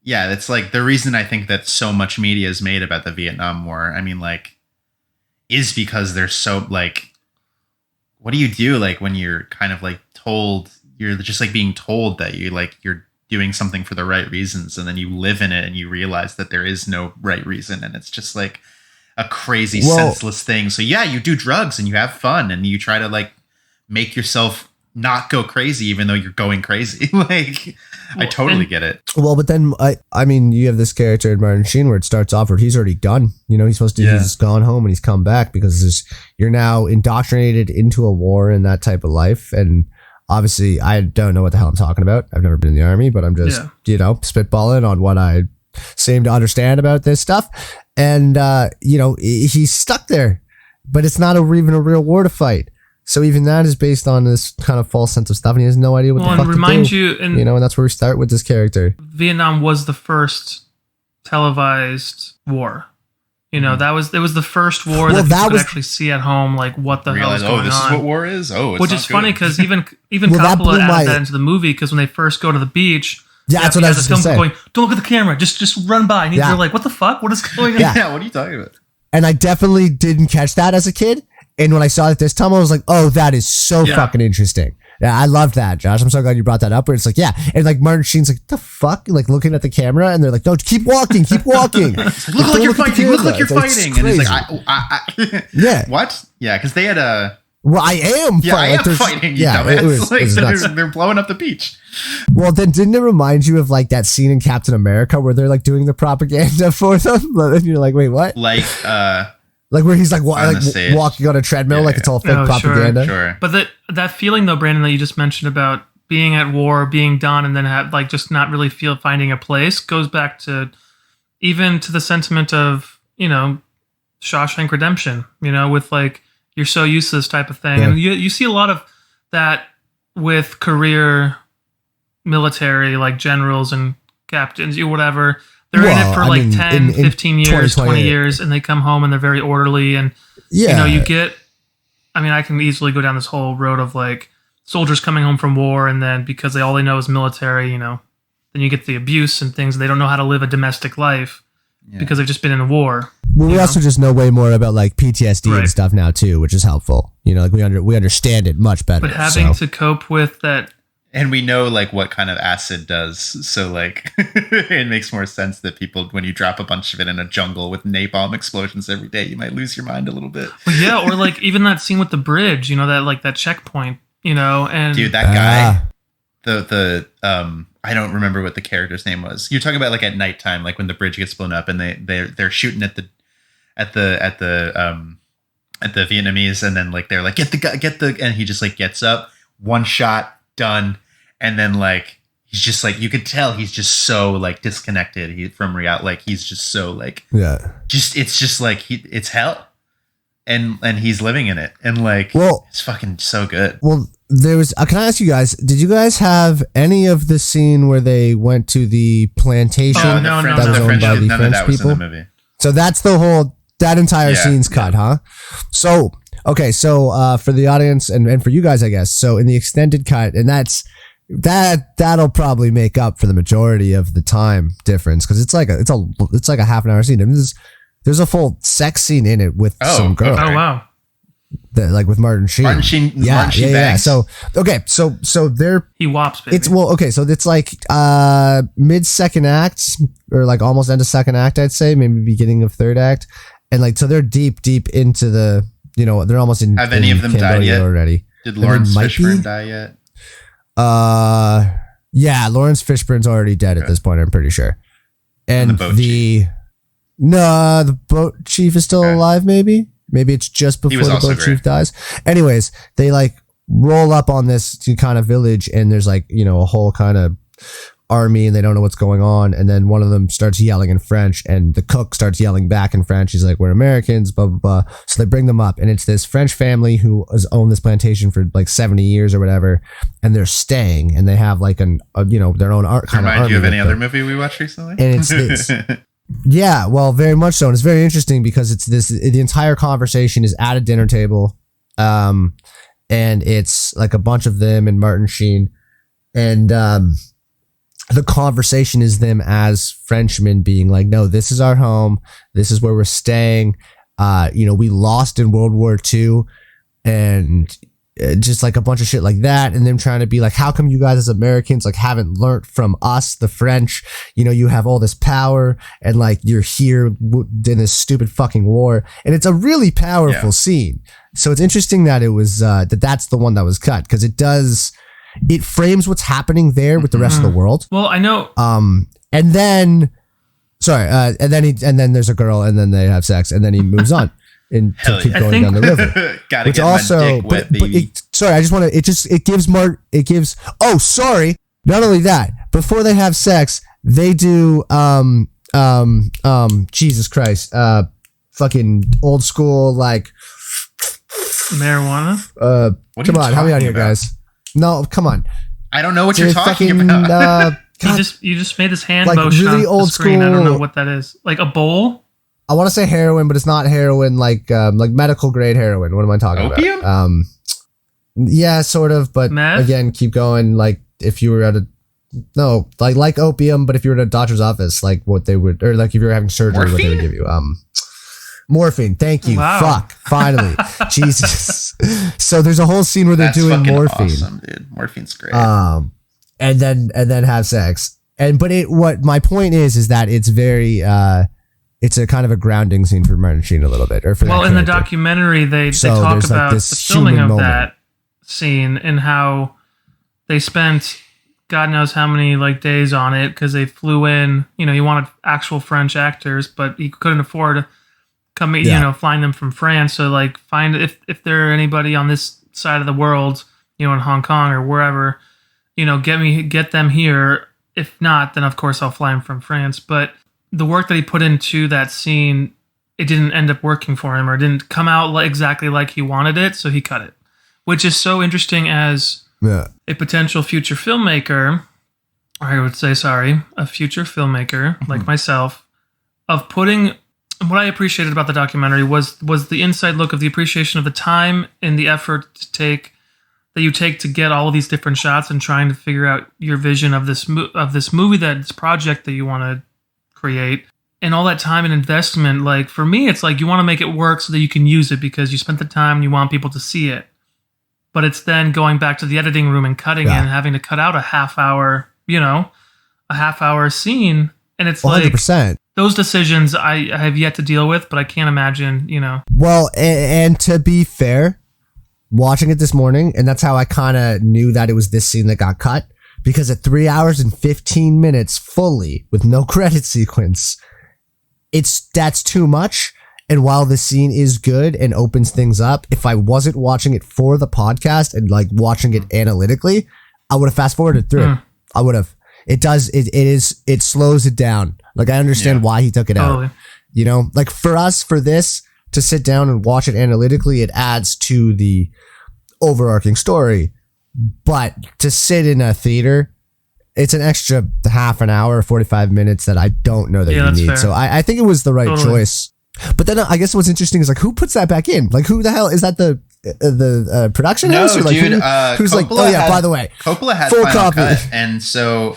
yeah, it's like the reason I think that so much media is made about the Vietnam War. I mean, like, is because they're so like, what do you do like when you're kind of like told, you're just like being told that you're doing something for the right reasons, and then you live in it and you realize that there is no right reason, and it's just like a crazy senseless thing. So yeah, you do drugs and you have fun and you try to like make yourself not go crazy even though you're going crazy. Like, I totally get it. Well, but then I mean, you have this character in Martin Sheen where it starts off where he's already done. You know, he's supposed to he's gone home and he's come back because you're now indoctrinated into a war and that type of life. And obviously, I don't know what the hell I'm talking about. I've never been in the army, but I'm just you know, spitballing on what I seem to understand about this stuff. And you know, he's stuck there, but it's not even a real war to fight. So even that is based on this kind of false sense of stuff, and he has no idea what the fuck to do. You know, and that's where we start with this character. Vietnam was the first televised war. You know, it was the first war that people could actually see at home, like what the hell is going on. This is what war is? Which is funny because even Coppola added that into the movie, because when they first go to the beach, that's what I was just saying. Going, don't look at the camera, just run by. And they're like, what the fuck? What is going on? Yeah, what are you talking about? And I definitely didn't catch that as a kid. And when I saw it this time, I was like, oh, that is so fucking interesting. Yeah, I loved that, Josh. I'm so glad you brought that up. Where it's like, yeah. And like Martin Sheen's like, the fuck? Like looking at the camera, and they're like, no, keep walking. Look like you're fighting. Look like you're fighting. And he's like, yeah. What? Yeah, because they had a... Well, I am fighting. Yeah, I am fighting, you dumbass. Like, they're blowing up the beach. Well, then didn't it remind you of like that scene in Captain America where they're like doing the propaganda for them? And you're like, wait, what? Like where he's like walking on a treadmill, like it's all fake propaganda. Sure. But that feeling though, Brandon, that you just mentioned about being at war, being done, and then have like just not really finding a place, goes back to even to the sentiment of, you know, Shawshank Redemption. You know, with like, you're so used to this type of thing, and you see a lot of that with career military, like generals and captains, or whatever. They're in it for like 10, 15 years, 20 years, and they come home and they're very orderly. And, you know, I can easily go down this whole road of like soldiers coming home from war, and then because all they know is military, you know, then you get the abuse and things. They don't know how to live a domestic life because they've just been in a war. Well, we also just know way more about like PTSD and stuff now too, which is helpful. You know, like we understand it much better. But having to cope with that. And we know like what kind of acid does, so like it makes more sense that people, when you drop a bunch of it in a jungle with napalm explosions every day, you might lose your mind a little bit. Well, yeah, or like even that scene with the bridge, you know, that checkpoint, you know, and dude, that guy, the I don't remember what the character's name was. You're talking about like at nighttime, like when the bridge gets blown up and they're shooting at the Vietnamese, and then like they're like get the, and he just like gets up, one shot, done. And then like he's just like, you could tell he's just so like disconnected from reality. Like he's just so like it's just like it's hell, and he's living in it, and like it's fucking so good. Well, there was. Can I ask you guys? Did you guys have any of the scene where they went to the plantation that was owned by the French people? Was in the movie. So that's the whole that entire scene's cut, huh? So Okay, so for the audience and for you guys, I guess. So in the extended cut, and that'll probably make up for the majority of the time difference because it's like a half an hour scene. I mean, there's a full sex scene in it with some girl. Oh wow. Like with Martin Sheen. Martin Sheen Yeah. So they're he wops. Baby. So it's like mid second act or like almost end of second act, I'd say, maybe beginning of third act, and like so they're deep into the they're almost in. Have any of them died yet already? Did Lawrence Fishburne die yet? Yeah, Lawrence Fishburne's already dead at this point, I'm pretty sure. And the boat chief is still alive, maybe it's just before the boat chief dies. Anyways, they like roll up on this kind of village and there's like, a whole kind of army and they don't know what's going on. And then one of them starts yelling in French and the cook starts yelling back in French. He's like, we're Americans, blah, blah, blah. So they bring them up and it's this French family who has owned this plantation for like 70 years or whatever. And they're staying and they have like their own art kind of army. Remind you of any other movie we watched recently? And it's this. Yeah, well, very much so. And it's very interesting because the entire conversation is at a dinner table. And it's like a bunch of them and Martin Sheen. And the conversation is them as Frenchmen being like, no, this is our home. This is where we're staying. We lost in World War II and just like a bunch of shit like that. And them trying to be like, how come you guys as Americans like haven't learned from us, the French? You have all this power and like you're here in this stupid fucking war. And it's a really powerful scene. So it's interesting that it was that's the one that was cut because it frames what's happening there with the rest of the world. Well, I know. And then there's a girl, and then they have sex, and then he moves on and to keep going down the river. Gotta get my dick wet, baby. Oh, sorry. Not only that, before they have sex, they do Jesus Christ, fucking old school like marijuana. Come on, help me out here, guys. No, come on. I don't know what you're talking about. You just made this hand like motion really on old the screen. school. I don't know what that is. Like a bowl? I want to say heroin, but it's not heroin. Like medical grade heroin. What am I talking about? Yeah, sort of. But meth? Again, keep going. Like if you were at like opium, but if you were at a doctor's office, like what they would, or like if you were having surgery, morphine? What they would give you. Morphine. Thank you. Wow. Fuck. Finally. Jesus. So there's a whole scene where they're doing morphine. Awesome, dude. Morphine's great. And then have sex. What my point is that it's very it's a kind of a grounding scene for Martin Sheen a little bit. Or for in the documentary they talk about the filming of that scene and how they spent God knows how many like days on it because they flew in. He wanted actual French actors, but he couldn't afford flying them from France. So like find if there are anybody on this side of the world, in Hong Kong or wherever, get them here. If not, then of course I'll fly them from France. But the work that he put into that scene, it didn't end up working for him or didn't come out exactly like he wanted it. So he cut it, which is so interesting as a potential future filmmaker, or I would say, a future filmmaker like myself, of putting. What I appreciated about the documentary was the inside look of the appreciation of the time and the effort that you take to get all of these different shots and trying to figure out your vision of this movie, this project that you want to create, and all that time and investment. Like for me, it's like you want to make it work so that you can use it because you spent the time and you want people to see it. But it's then going back to the editing room and cutting it and having to cut out a half hour scene, and it's 100%. Like those decisions I have yet to deal with, but I can't imagine, Well, and to be fair, watching it this morning, and that's how I kind of knew that it was this scene that got cut, because at 3 hours and 15 minutes fully with no credit sequence, that's too much. And while the scene is good and opens things up, if I wasn't watching it for the podcast and like watching it analytically, I would have fast forwarded through it. I would have. It slows it down. Like I understand why he took it out. Like for this to sit down and watch it analytically, it adds to the overarching story. But to sit in a theater, it's an extra half an hour, 45 minutes that I don't know that you need. Fair. So I think it was the right choice. But then I guess what's interesting is like, who puts that back in? Like, who the hell is that? The production house? Or like, dude. Who's like, oh yeah, by the way, Coppola had full Final copy. Cut, and so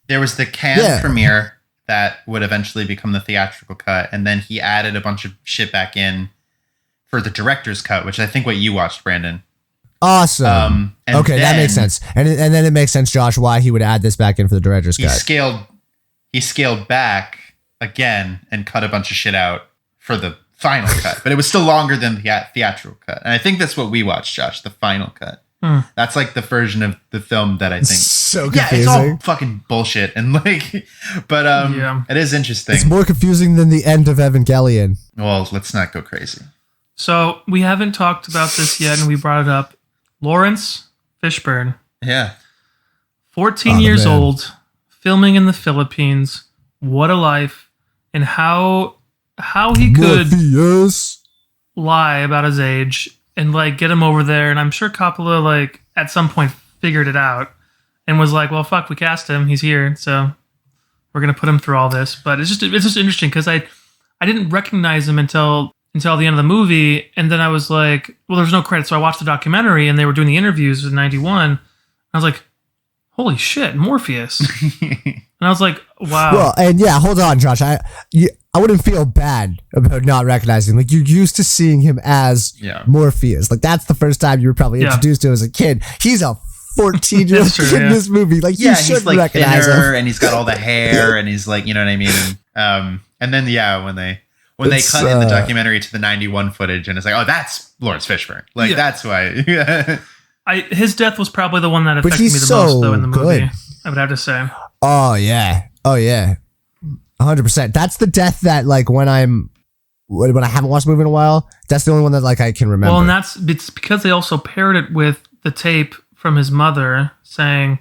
there was the Cannes premiere that would eventually become the theatrical cut, and then he added a bunch of shit back in for the director's cut, which I think what you watched, Brandon. Awesome. Okay, that makes sense. And then it makes sense, Josh, why he would add this back in for the director's cut. He scaled back again and cut a bunch of shit out for the final cut, but it was still longer than the theatrical cut. And I think that's what we watched, Josh, the final cut. That's like the version of the film that I think. So confusing. It's all fucking bullshit and like, but it is interesting. It's more confusing than the end of Evangelion. Well, let's not go crazy. So we haven't talked about this yet, and we brought it up. Lawrence Fishburne. Yeah. 14 years old, filming in the Philippines. What a life. And how he could lie about his age and like get him over there. And I'm sure Coppola like at some point figured it out and was like, well, fuck, we cast him. He's here. So we're going to put him through all this. But it's just interesting because I didn't recognize him until the end of the movie. And then I was like, well, there's no credit. So I watched the documentary and they were doing the interviews in 91. I was like, holy shit, Morpheus. And I was like, wow. Well, and yeah, hold on, Josh. I wouldn't feel bad about not recognizing him. Like, you're used to seeing him as Morpheus. Like, that's the first time you were probably introduced to him as a kid. He's a 14-year-old kid in this movie. Like, you should he's like recognize thinner, him. and he's got all the hair, and he's like, you know what I mean? And then, when they cut in the documentary to the 91 footage, and it's like, oh, that's Lawrence Fishburne. Like, that's why. His death was probably the one that affected me the most, though, in the movie. I would have to say. Oh, yeah. 100%. That's the death that, like, when I haven't watched the movie in a while, that's the only one that, like, I can remember. Well, and it's because they also paired it with the tape from his mother saying,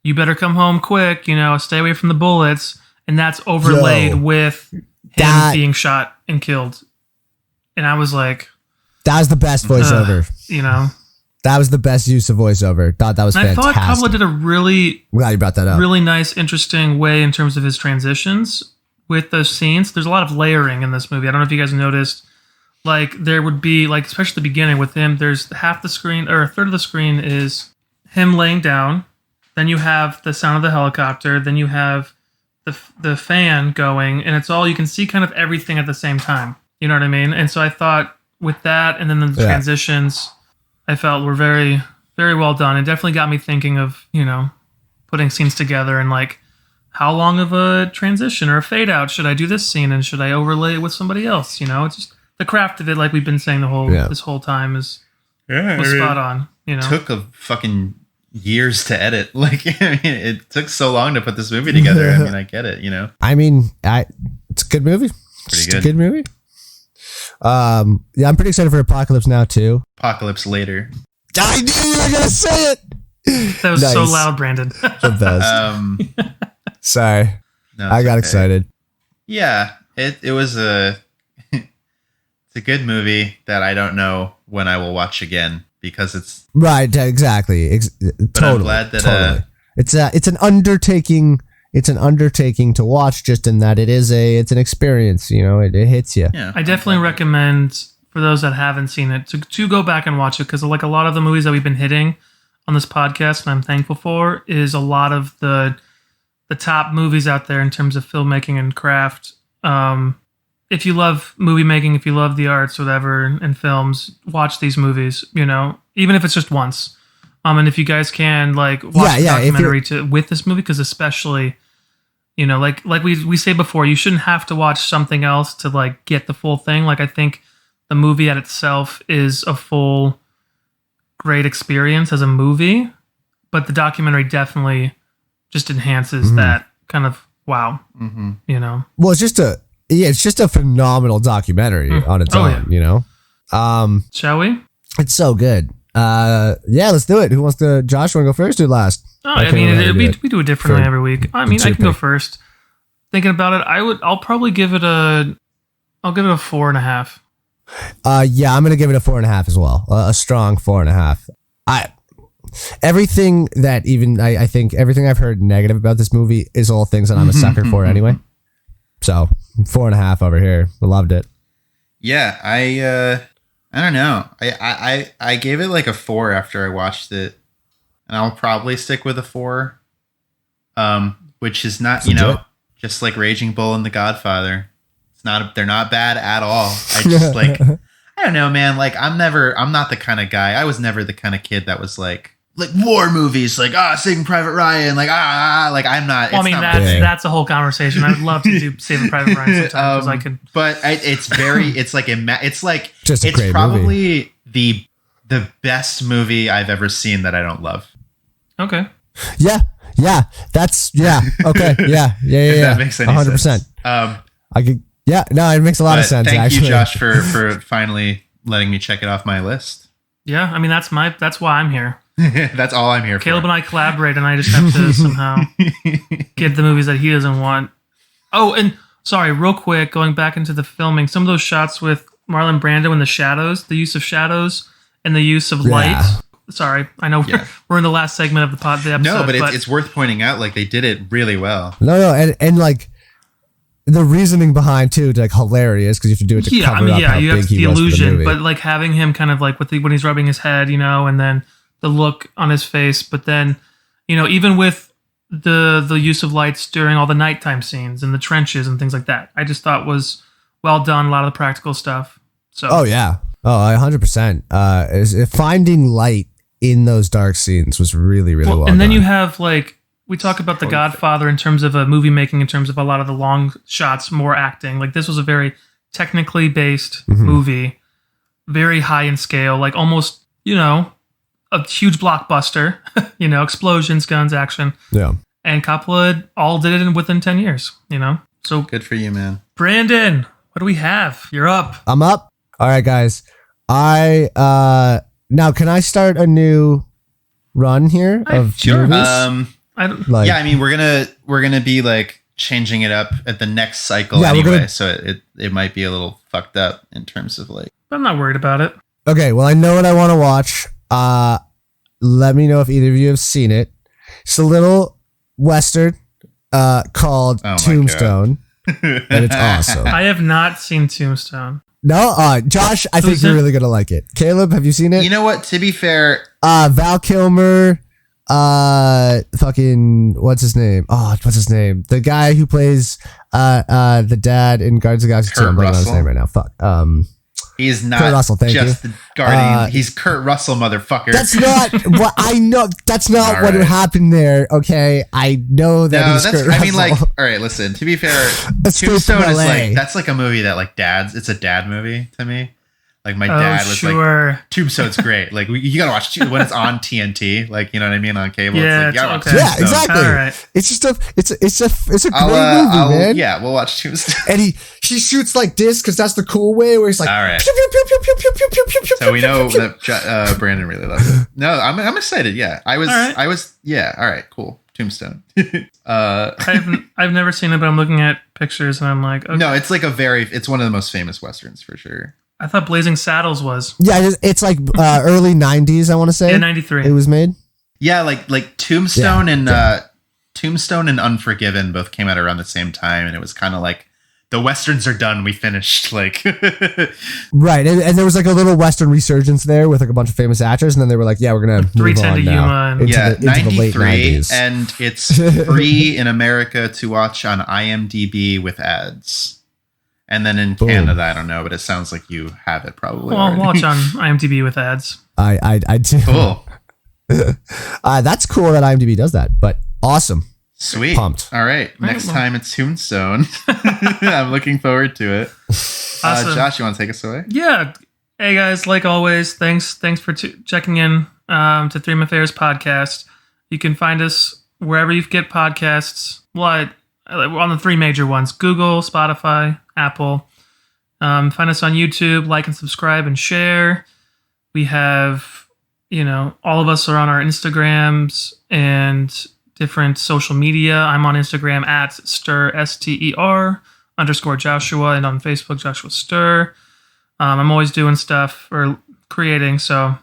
you better come home quick, stay away from the bullets. And that's overlaid with him being shot and killed. And I was like, that was the best voiceover. That was the best use of voiceover. Thought that was fantastic. I thought Coppola did a really, glad you brought that up. Really nice, interesting way in terms of his transitions with those scenes. There's a lot of layering in this movie. I don't know if you guys noticed. Like, there would be, like, especially the beginning with him, there's half the screen, or a third of the screen is him laying down. Then you have the sound of the helicopter. Then you have the fan going, and it's all, you can see kind of everything at the same time. You know what I mean? And so I thought with that, and then the transitions, I felt were very, very well done. It definitely got me thinking of, putting scenes together and like, how long of a transition or a fade out should I do this scene, and should I overlay it with somebody else? It's just the craft of it, like we've been saying this whole time, was spot on. Took a fucking years to edit. Like, it took so long to put this movie together. I get it. It's a good movie. Pretty good. A good movie. I'm pretty excited for Apocalypse Now too. Apocalypse Later. I knew you were gonna say it. That was so loud, Brandon. The best. Sorry, no, I got excited. Yeah, it was it's a good movie that I don't know when I will watch again, because it's right. Exactly. But totally. I'm glad that it's an undertaking. It's an undertaking to watch, just in that it's an experience. It hits you. Yeah, I definitely recommend, for those that haven't seen it, to go back and watch it, because like a lot of the movies that we've been hitting on this podcast, and I'm thankful for, is a lot of the top movies out there in terms of filmmaking and craft. If you love movie making, if you love the arts, whatever, and films, watch these movies. Even if it's just once. And if you guys can watch the documentary with this movie, because especially, like we say before, you shouldn't have to watch something else to get the full thing. I think the movie at itself is a full great experience as a movie, but the documentary definitely just enhances that kind of wow. Well, it's just a phenomenal documentary on its own. Shall we? It's so good. Let's do it. Who wants to? Josh, want to go first or last? We do it differently every week. I can go first. Thinking about it, I'll probably give it I'll give it a 4.5. I'm gonna give it a 4.5 as well. A strong 4.5. Everything that I think everything I've heard negative about this movie is all things that I'm a sucker for anyway. So 4.5 over here. I loved it. Yeah, I don't know. I gave it like a 4 after I watched it, and I'll probably stick with a 4. Which is not, just like Raging Bull and The Godfather. They're not bad at all. I just like, I don't know, man. Like I'm not the kind of guy. I was never the kind of kid that was like war movies, like Saving Private Ryan, like like I'm not. Well, I mean, that's a whole conversation. I would love to do Saving Private Ryan sometimes. I could, but it's very, it's like just it's movie. probably the best movie I've ever seen that I don't love. Okay. Yeah. That's okay. Yeah. If that makes any 100%. Sense. I could. Yeah. No, it makes a lot of sense. Thank actually. you, Josh, for finally letting me check it off my list. Yeah, I mean that's why I'm here. That's all I'm here for. Caleb and I collaborate, and I just have to somehow get the movies that he doesn't want. Oh, and sorry, real quick, going back into the filming, some of those shots with Marlon Brando in the shadows, the use of shadows and the use of light. Sorry, I know we're in the last segment of the episode. No, but it's worth pointing out, like they did it really well. No, and like the reasoning behind too, like hilarious because you have to do it to cover up how big he was for the movie. But like having him kind of like when he's rubbing his head, and then the look on his face, but then even with the use of lights during all the nighttime scenes and the trenches and things like that, I just thought was well done. A lot of the practical stuff. So 100%. Finding light in those dark scenes was really well done. And then you have like we talk about The Godfather in terms of a movie making, in terms of a lot of the long shots, more acting. Like this was a very technically based movie, very high in scale, like almost a huge blockbuster, explosions, guns, action. Yeah. And Coppola all did it within 10 years, So good for you, man. Brandon, what do we have? You're up. I'm up. All right, guys. Now can I start a new run here of sure. movies? I mean we're gonna be like changing it up at the next cycle anyway, so it might be a little fucked up in terms of like. But I'm not worried about it. Okay, well I know what I want to watch. Let me know if either of you have seen it. It's a little Western called Tombstone. And it's awesome. I have not seen Tombstone. No, Josh, I think you're really gonna like it. Caleb, have you seen it? You know what? To be fair, Val Kilmer, fucking what's his name? The guy who plays the dad in Guardians of the Galaxy 2. I'm blanking on his name right now. Fuck. He's not Kurt Russell, just the Guardian. He's Kurt Russell, motherfucker. That's not what I know. That's not what happened there. Okay, I know that. He's Kurt Russell. I mean, like, all right. Listen. To be fair, Tombstone is like that's like a movie that like dads. It's a dad movie to me. Like my dad was like, Tombstone's great. Like you gotta watch when it's on TNT. Like you know what I mean on cable. Yeah, it's like, yeah, exactly. All right. It's just it's a great movie, man. Yeah, we'll watch Tombstone. And he shoots like this because that's the cool way where he's like, all right. Pew, pew, pew, pew, pew, pew, pew, pew, pew, so we know pew, that Brandon really loves it. No, I'm excited. Yeah, I was. Yeah, all right, cool. Tombstone. I've never seen it, but I'm looking at pictures and I'm like, okay. No, it's like it's one of the most famous westerns for sure. I thought Blazing Saddles was. Yeah, it's like early 90s, I want to say. Yeah, 93. It was made. Yeah, like Tombstone and Tombstone and Unforgiven both came out around the same time, and it was kind of like the westerns are done, we finished. Like right, and there was like a little western resurgence there with like a bunch of famous actors, and then they were like, yeah, we're gonna move on now into the late 90s, and it's free in America to watch on IMDb with ads. And then in Canada, I don't know, but it sounds like you have it probably. Well, I'll watch on IMDb with ads. I do. Cool. That's cool that IMDb does that, but awesome. Sweet. Pumped. All right. Next time it's Tombstone. I'm looking forward to it. Awesome. Josh, you want to take us away? Yeah. Hey guys, like always, thanks for checking in to Three Affairs podcast. You can find us wherever you get podcasts. We're on the three major ones: Google, Spotify, Apple. Find us on YouTube, like and subscribe and share. We have, all of us are on our Instagrams and different social media. I'm on Instagram at Stir, STER_Joshua, and on Facebook, Joshua Stir. I'm always doing stuff or creating, so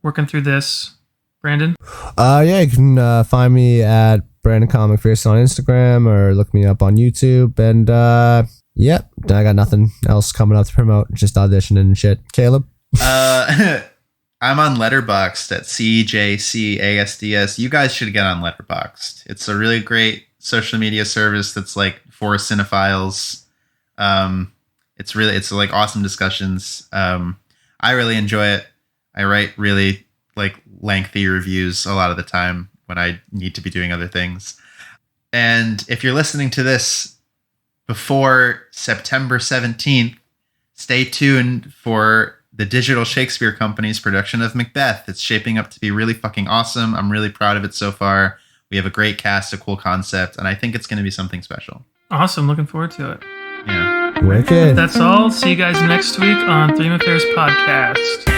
working through this. Brandon? You can find me at Brandon Comic Fierce on Instagram or look me up on YouTube. And Yep. I got nothing else coming up to promote. Just auditioning and shit. Caleb? I'm on Letterboxd at CJCASDS. You guys should get on Letterboxd. It's a really great social media service that's like for cinephiles. It's like awesome discussions. I really enjoy it. I write really like lengthy reviews a lot of the time when I need to be doing other things. And if you're listening to this before September 17th, stay tuned for the Digital Shakespeare Company's production of Macbeth. It's shaping up to be really fucking awesome. I'm really proud of it so far. We have a great cast, a cool concept, and I think it's going to be something special. Awesome. Looking forward to it. Yeah. Wicked. That's all. See you guys next week on Three Affairs Podcast.